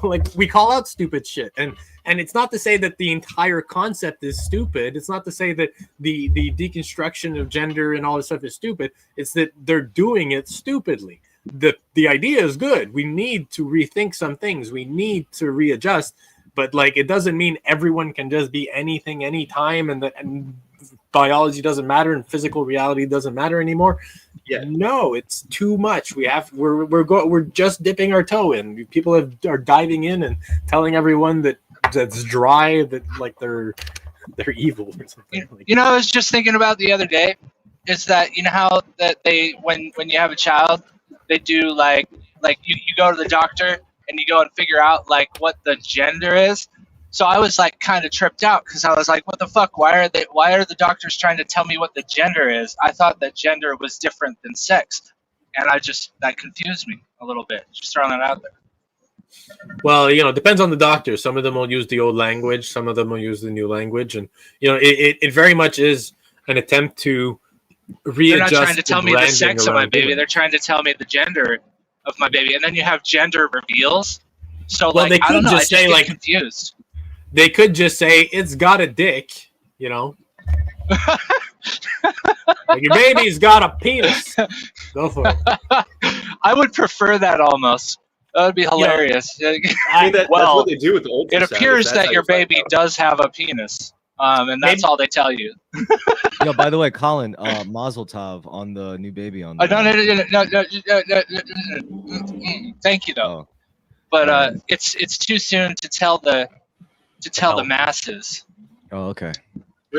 like we call out stupid shit, and it's not to say that the entire concept is stupid. It's not to say that the deconstruction of gender and all this stuff is stupid. It's that they're doing it stupidly. The idea is good. We need to rethink some things. We need to readjust, but like it doesn't mean everyone can just be anything anytime, and biology doesn't matter and physical reality doesn't matter anymore. Yeah, no, it's too much. We're just dipping our toe in. People are diving in and telling everyone that's dry, that like they're evil or something. I was just thinking about the other day is that how that they when you have a child, they do like you go to the doctor and you go and figure out like what the gender is. So I was like kind of tripped out because I was like, what the fuck? Why are the doctors trying to tell me what the gender is? I thought that gender was different than sex. And that confused me a little bit. Just throwing that out there. Well, it depends on the doctor. Some of them will use the old language. Some of them will use the new language. And, it very much is an attempt to readjust. They're not trying to tell me the sex of my baby. They're trying to tell me the gender of my baby. And then you have gender reveals. So, well, like, they could I don't know. just say, like, confused. They could just say it's got a dick, like your baby's got a penis. Go for it. I would prefer that almost. That would be hilarious. That's what they do with the ultrasound. It appears that your baby does have a penis, and that's all they tell you. By the way, Colin, Mazel Tov on the new baby on. No. Thank you though, but it's too soon to tell the masses. Oh, okay.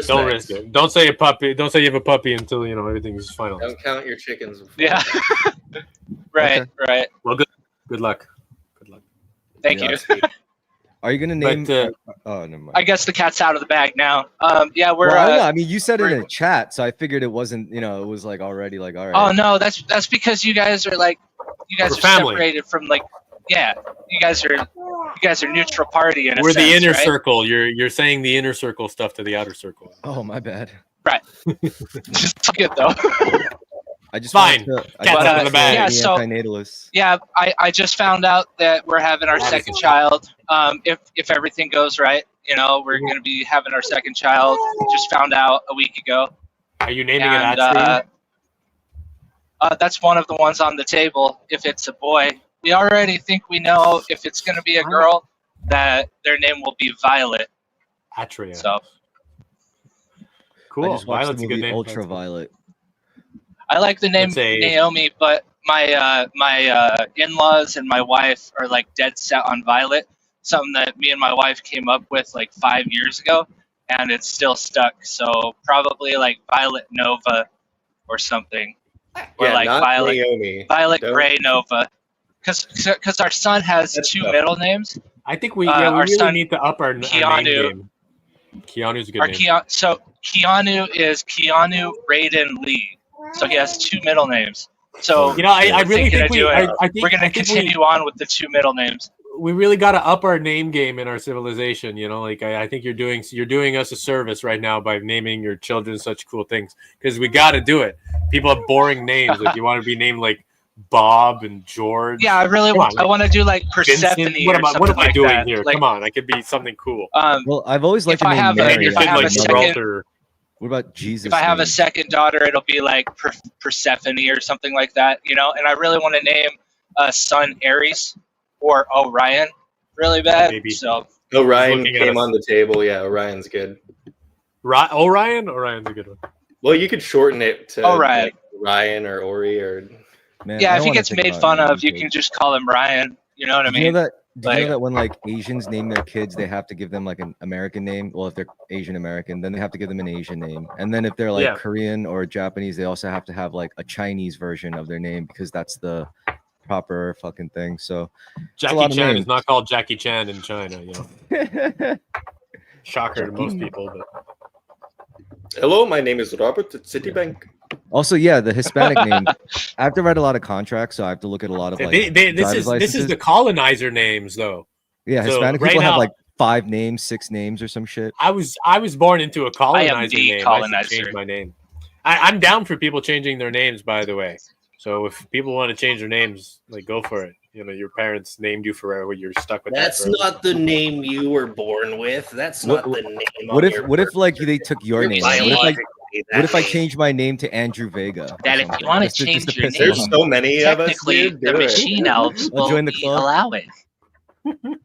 Don't risk it. Don't say a puppy. Don't say you have a puppy until everything's final. Don't count your chickens. Yeah. Right. Okay. Right. Well, good luck. Good luck. Thank you. Are you gonna name? Oh, never mind. I guess the cat's out of the bag now. Yeah, we're. Well, I mean, you said it in a chat, so I figured it wasn't. It was like already like all right. Oh no, that's because you guys are separated from like. Yeah, you guys are neutral party in a We're sense, the inner right? circle. You're saying the inner circle stuff to the outer circle. Oh, my bad. Right. Just good though. I just fine. Cat's out of the bag. Yeah, so yeah, I just found out that we're having our second child. If everything goes right, we're gonna be having our second child. Just found out a week ago. Are you naming it Atri? That's one of the ones on the table. If it's a boy. We already think we know if it's going to be a girl that their name will be Violet. Atria. So cool. I just watched the movie Ultraviolet. I like the name Naomi, but my in-laws and my wife are like dead set on Violet. Something that me and my wife came up with like 5 years ago, and it's still stuck. So probably like Violet Nova or something, or like Violet Gray Nova. Because our son has two middle names. I think we really need to up our name game. Keanu's a good name. So Keanu is Keanu Raiden Lee. So he has two middle names. So I really think we're going to continue on with the two middle names. We really got to up our name game in our civilization. I think you're doing us a service right now by naming your children such cool things, because we got to do it. People have boring names. Like you want to be named like Bob and George. Yeah, I really want. I want to do like Persephone. What am I doing here? Like, come on, I could be something cool. Well, I've always liked the name Mary. If I have a second, what about Jesus? If I have a second daughter, it'll be like Persephone or something like that, And I really want to name a son Aries or Orion, really bad. Maybe. So Orion came on the table. Yeah, Orion's good. Orion's a good one. Well, you could shorten it to Orion, like Ryan or Ori or. Man, yeah, if he gets made fun of, you can just call him Ryan. You know what I mean? You know that when like Asians name their kids, they have to give them like an American name. Well, if they're Asian American, then they have to give them an Asian name. And then if they're like Korean or Japanese, they also have to have like a Chinese version of their name because that's the proper fucking thing. So Jackie Chan is not called Jackie Chan in China, Shocker to most people, but. Hello, my name is Robert at Citibank. Also, yeah, the Hispanic name. I have to write a lot of contracts, so I have to look at a lot of like. This is the colonizer names, though. Yeah, Hispanic people have like 5 names, 6 names, or some shit. I was born into a colonizer name. Colonizer. I should change my name. I'm down for people changing their names, by the way. So if people want to change their names, like, go for it. You know, your parents named you forever. You're stuck with That's that. not the name you were born with. That's not the name. What on if your what if birth like they took your You're name? biologically What if I that change my name to Andrew Vega? That if you want to change your piss name, them There's off? so many of us. technically Dude, the do it. machine elves I'll will join the be club. allowing.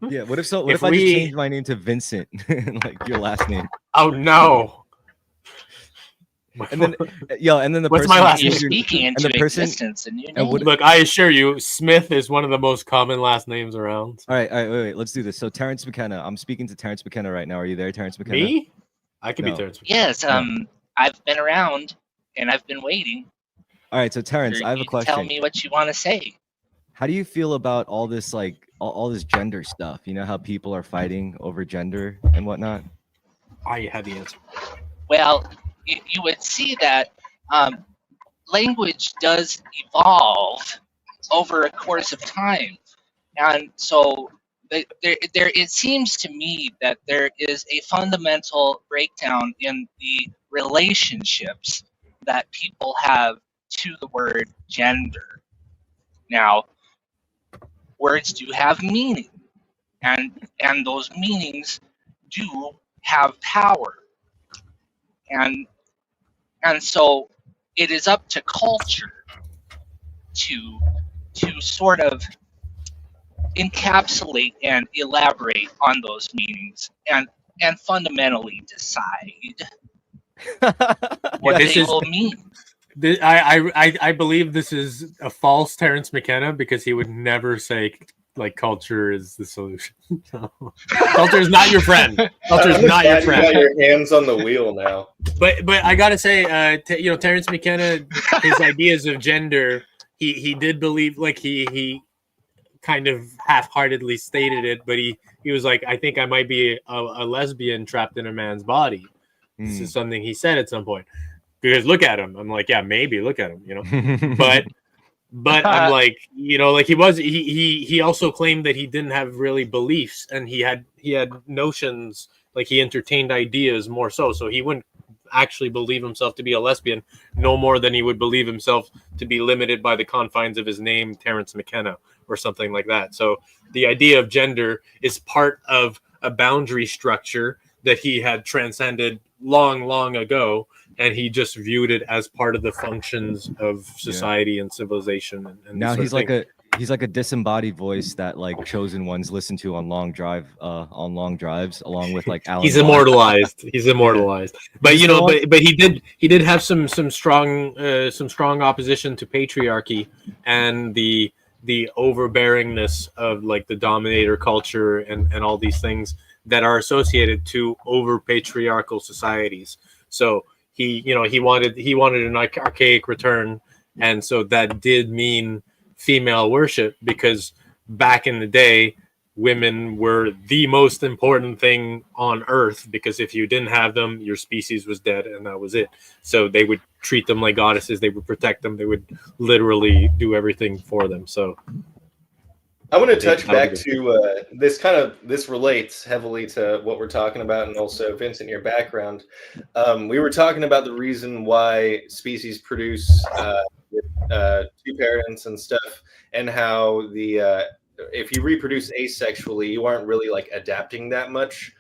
Yeah. What if so? What If if I just we- change my name to Vincent, like your last name? Oh no! And then, and then the What's person my last who You're name? changed your- speaking and into the person- existence, and you and know. what- Look, I assure you, Smith is one of the most common last names around. All right, wait. Let's do this. So Terrence McKenna, I'm speaking to Terrence McKenna right now. Are you there, Terrence McKenna? Me? I could No. be Terrence McKenna. Yes, I've been around and I've been waiting. All right, so Terrence, for I have a you to question. Tell me what you want to say. How do you feel about all this, like all this gender stuff? You know how people are fighting over gender and whatnot. I had the answer. Well, you would see that language does evolve over a course of time, and so it seems to me that there is a fundamental breakdown in the relationships that people have to the word gender. Now, words do have meaning, and those meanings do have power, and so it is up to culture to sort of encapsulate and elaborate on those meanings and fundamentally decide what this they is- will mean. I believe this is a false Terrence McKenna because he would never say like culture is the solution. Culture is not your friend. Culture is not your You got friend. your hands on the wheel now. But I gotta say, Terrence McKenna, his ideas of gender, he did believe, like he kind of half-heartedly stated it, but he was like, I think I might be a lesbian trapped in a man's body. This is something he said at some point. Because look at him. I'm like, yeah, maybe look at him, you know. But I'm like, you know, like he also claimed that he didn't have really beliefs, and he had notions, like he entertained ideas more so he wouldn't actually believe himself to be a lesbian no more than he would believe himself to be limited by the confines of his name, Terrence McKenna, or something like that. So the idea of gender is part of a boundary structure that he had transcended long ago, and he just viewed it as part of the functions of society and civilization. And now he's like a disembodied voice that like chosen ones listen to on long drives, along with like Alan. He's Watts. immortalized. He's immortalized. But you know, but he did have some strong opposition to patriarchy and the overbearingness of like the dominator culture and all these things that are associated to over patriarchal societies. So he wanted an archaic return, and so that did mean female worship, because back in the day, women were the most important thing on Earth, because if you didn't have them, your species was dead, and that was it. So they would treat them like goddesses. They would protect them. They would literally do everything for them. So I want to touch back to this relates heavily to what we're talking about, and also Vincent, your background. We were talking about the reason why species produce with two parents and stuff, and how if you reproduce asexually, you aren't really like adapting that much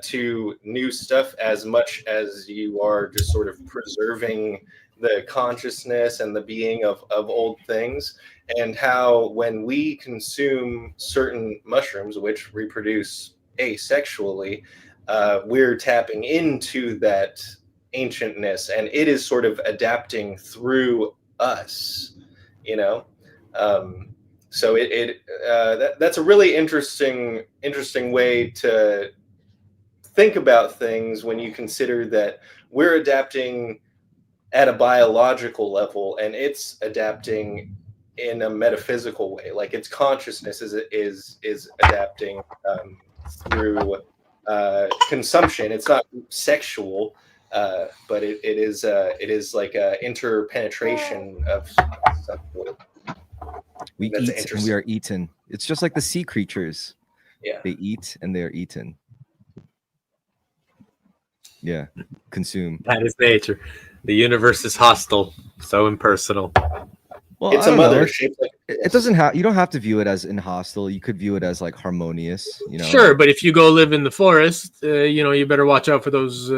to new stuff as much as you are just sort of preserving the consciousness and the being of old things. And how when we consume certain mushrooms which reproduce asexually, we're tapping into that ancientness, and it is sort of adapting through us, you know. So that's a really interesting way to think about things when you consider that we're adapting at a biological level, and it's adapting in a metaphysical way. Like its consciousness is adapting through consumption. It's not sexual, but it is like a interpenetration of something. We eat and we are eaten. It's just like the sea creatures. Yeah, they eat and they are eaten. Yeah, consume. That is nature. The universe is hostile, so impersonal. Well, It's I a don't mother know. shaped like It doesn't have. You don't have to view it as hostile. You could view it as like harmonious. You know. Sure, but if you go live in the forest, you better watch out for those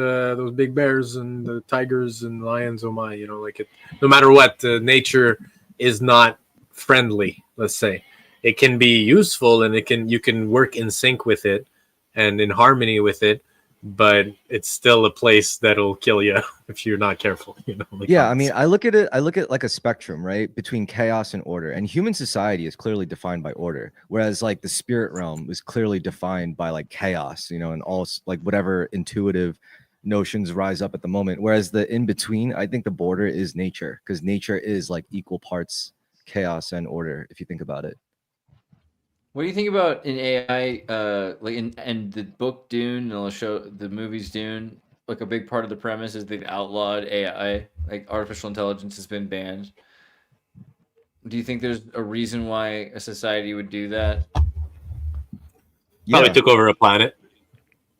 big bears and the tigers and lions. Oh my, no matter what, nature is not friendly. Let's say it can be useful and you can work in sync with it and in harmony with it, but it's still a place that'll kill you if you're not careful. Yeah, I mean, I look at like a spectrum, right, between chaos and order. And human society is clearly defined by order, whereas like the spirit realm is clearly defined by like chaos, and all like whatever intuitive notions rise up at the moment. Whereas the in between, I think the border is nature, because nature is like equal parts chaos and order, if you think about it. What do you think about in AI, like in the book Dune, and I'll show the movies Dune? Like a big part of the premise is they've outlawed AI, like artificial intelligence has been banned. Do you think there's a reason why a society would do that? Probably took over a planet,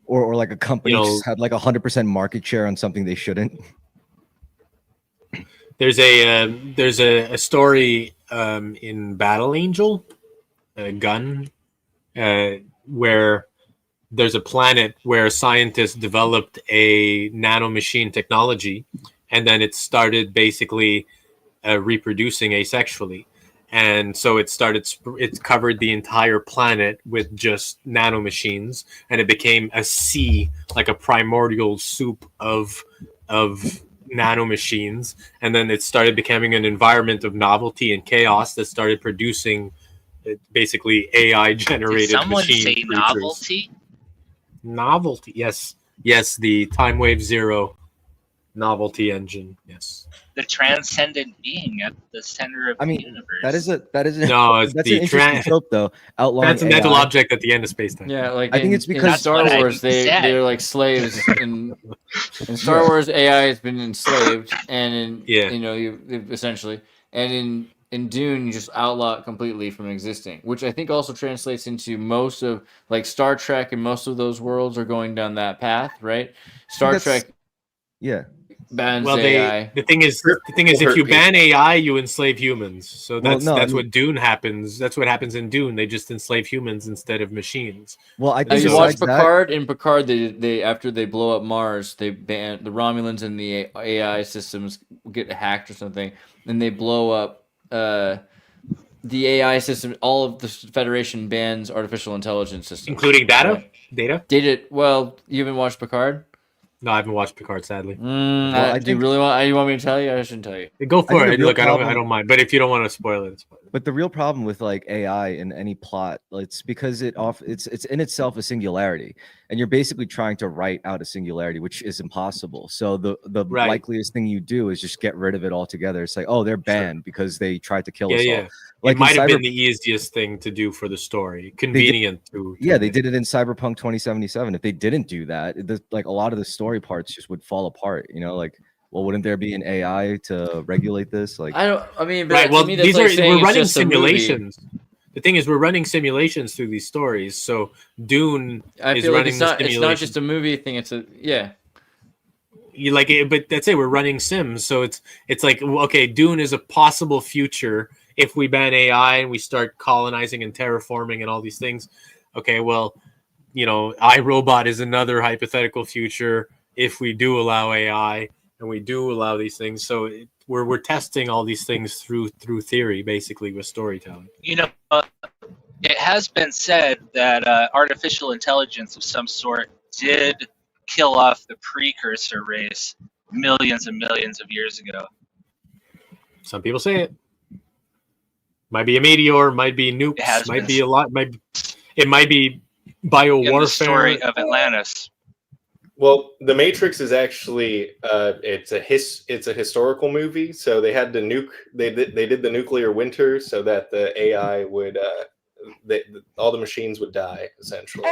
or like a company just had like 100% market share on something they shouldn't. There's a story in Battle Angel. Gun, where there's a planet where scientists developed a nanomachine technology, and then it started basically reproducing asexually, and so it covered the entire planet with just nanomachines, and it became a sea, like a primordial soup of nanomachines, and then it started becoming an environment of novelty and chaos that started producing basically AI generated. Did someone machine say creatures. novelty? Novelty, yes, the Time Wave Zero novelty engine, yes. The transcendent being at the center of the universe. That is no, it's that's the an interesting trope, though. Outlawing transcendental AI. object at the end of space-time. Yeah, like I think it's because in Star Wars they're like slaves. In Star Wars, AI has been enslaved, and in essentially, and in Dune, you just outlaw it completely from existing, which I think also translates into most of like Star Trek, and most of those worlds are going down that path, right? Star Trek, bans AI. The thing is, if you ban AI, you enslave humans. So that's what Dune happens. That's what happens in Dune. They just enslave humans instead of machines. Well, I think you watch Picard. In Picard, they after they blow up Mars, they ban the Romulans and the AI systems get hacked or something, and they blow up. The AI system, all of the Federation bans artificial intelligence systems, including data. Well, you haven't watched Picard? No, I haven't watched Picard, sadly. Do you really want? You want me to tell you? I shouldn't tell you. Go for it. Look, I don't mind. But if you don't want to spoil it, spoil it. But the real problem with like AI in any plot, it's because it's in itself a singularity, and you're basically trying to write out a singularity, which is impossible. So the likeliest thing you do is just get rid of it altogether. It's like, oh, they're banned because they tried to kill us all. Like it might have been the easiest thing to do for the story. Convenient they did it in Cyberpunk 2077. If they didn't do that, like a lot of the story parts just would fall apart. Well, wouldn't there be an AI to regulate this? Like, we're running simulations. The thing is, we're running simulations through these stories. So Dune is running it's not just a movie thing. It's but that's it. We're running sims, so it's like, okay, Dune is a possible future if we ban AI and we start colonizing and terraforming and all these things. Okay, well, iRobot is another hypothetical future if we do allow AI and we do allow these things. So we're testing all these things through theory, basically, with storytelling. It has been said that artificial intelligence of some sort did kill off the precursor race millions and millions of years ago. Some people say it. Might be a meteor, might be nukes, might be a lot. It might be biowarfare. In the story of Atlantis. Well, The Matrix is actually it's a historical movie. So they had to nuke. They did the nuclear winter so that the AI would all the machines would die essentially.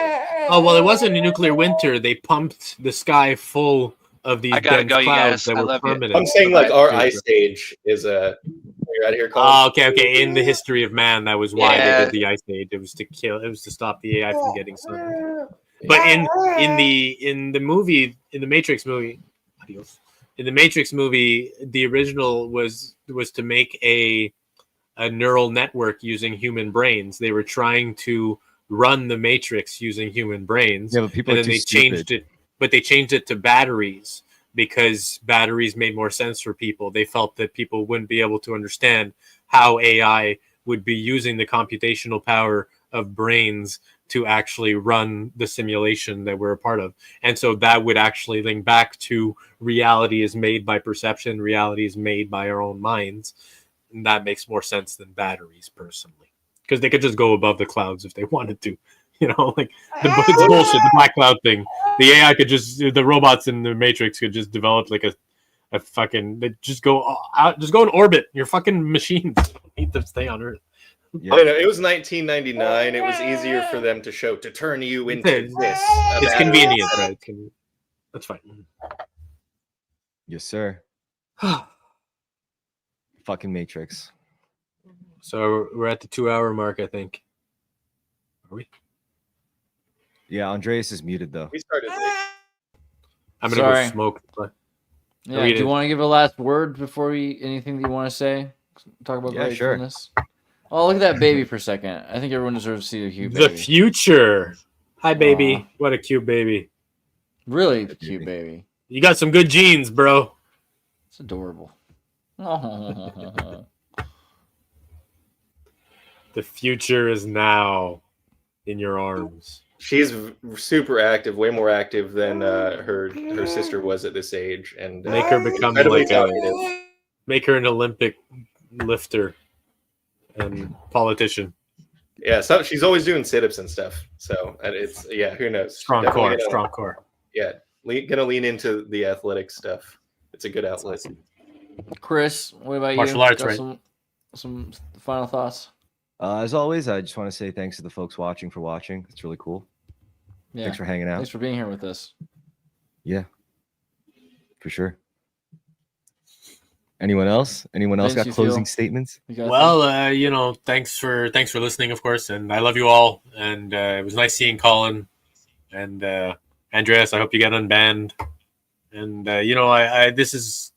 Oh well, it wasn't a nuclear winter. They pumped the sky full of these dense clouds that were permanent. I'm saying like our ice age is a. You're out here calling. Okay. In the history of man, that was why they did the ice age. It was to kill. It was to stop the AI from getting sun. But in the movie, in the Matrix movie, the original was to make a a neural network using human brains. They were trying to run the Matrix using human brains. Yeah, but people and are then too stupid. they changed it to batteries because batteries made more sense for people. They felt that people wouldn't be able to understand how AI would be using the computational power of brains to actually run the simulation that we're a part of. And so that would actually link back to reality is made by perception, reality is made by our own minds. And that makes more sense than batteries, personally, because they could just go above the clouds if they wanted to. You know, like it's bullshit, the black cloud thing. The AI could just, the robots in the Matrix could just develop like a fucking, they just go out, just go in orbit. Your fucking machines don't need to stay on Earth. Yeah. It was 1999. It was easier for them to turn you into this. It's convenient, right? That's fine. Yes, sir. Fucking Matrix. So we're at the 2-hour mark, I think. Are we? Yeah, Andreas is muted though. We started late. I'm gonna go smoke. Yeah, do you want to give a last word before anything that you want to say? Talk about gratefulness. Sure. Oh, look at that baby for a second. I think everyone deserves to see a cute baby. The future. Hi, baby. Aww. What a cute baby. Really cute baby. You got some good genes, bro. It's adorable. The future is now in your arms. She's super active, way more active than her sister was at this age, and make her become make her an Olympic lifter and politician. Yeah, so she's always doing sit-ups and stuff. So it's who knows? Strong core. Yeah, gonna lean into the athletic stuff. It's a good outlet. Chris, what about Martial you? Arts, right? Some final thoughts. As always, I just want to say thanks to the folks watching for watching. It's really cool. Yeah. Thanks for hanging out. Thanks for being here with us. Yeah, for sure. Anyone else? Anyone else got closing statements? Well, thanks for listening, of course, and I love you all. And it was nice seeing Colin and Andreas. I hope you get unbanned. And this.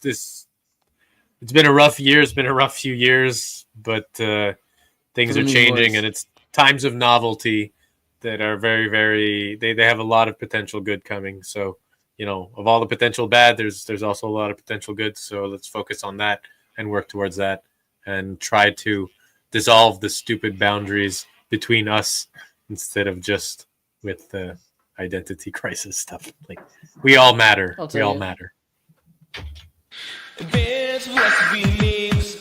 It's been a rough year. It's been a rough few years, but things are changing, and it's times of novelty that are very, very. They have a lot of potential good coming. So, of all the potential bad, there's also a lot of potential good. So let's focus on that and work towards that, and try to dissolve the stupid boundaries between us instead of just with the identity crisis stuff. Like, we all matter. We all matter. There's philosophy names.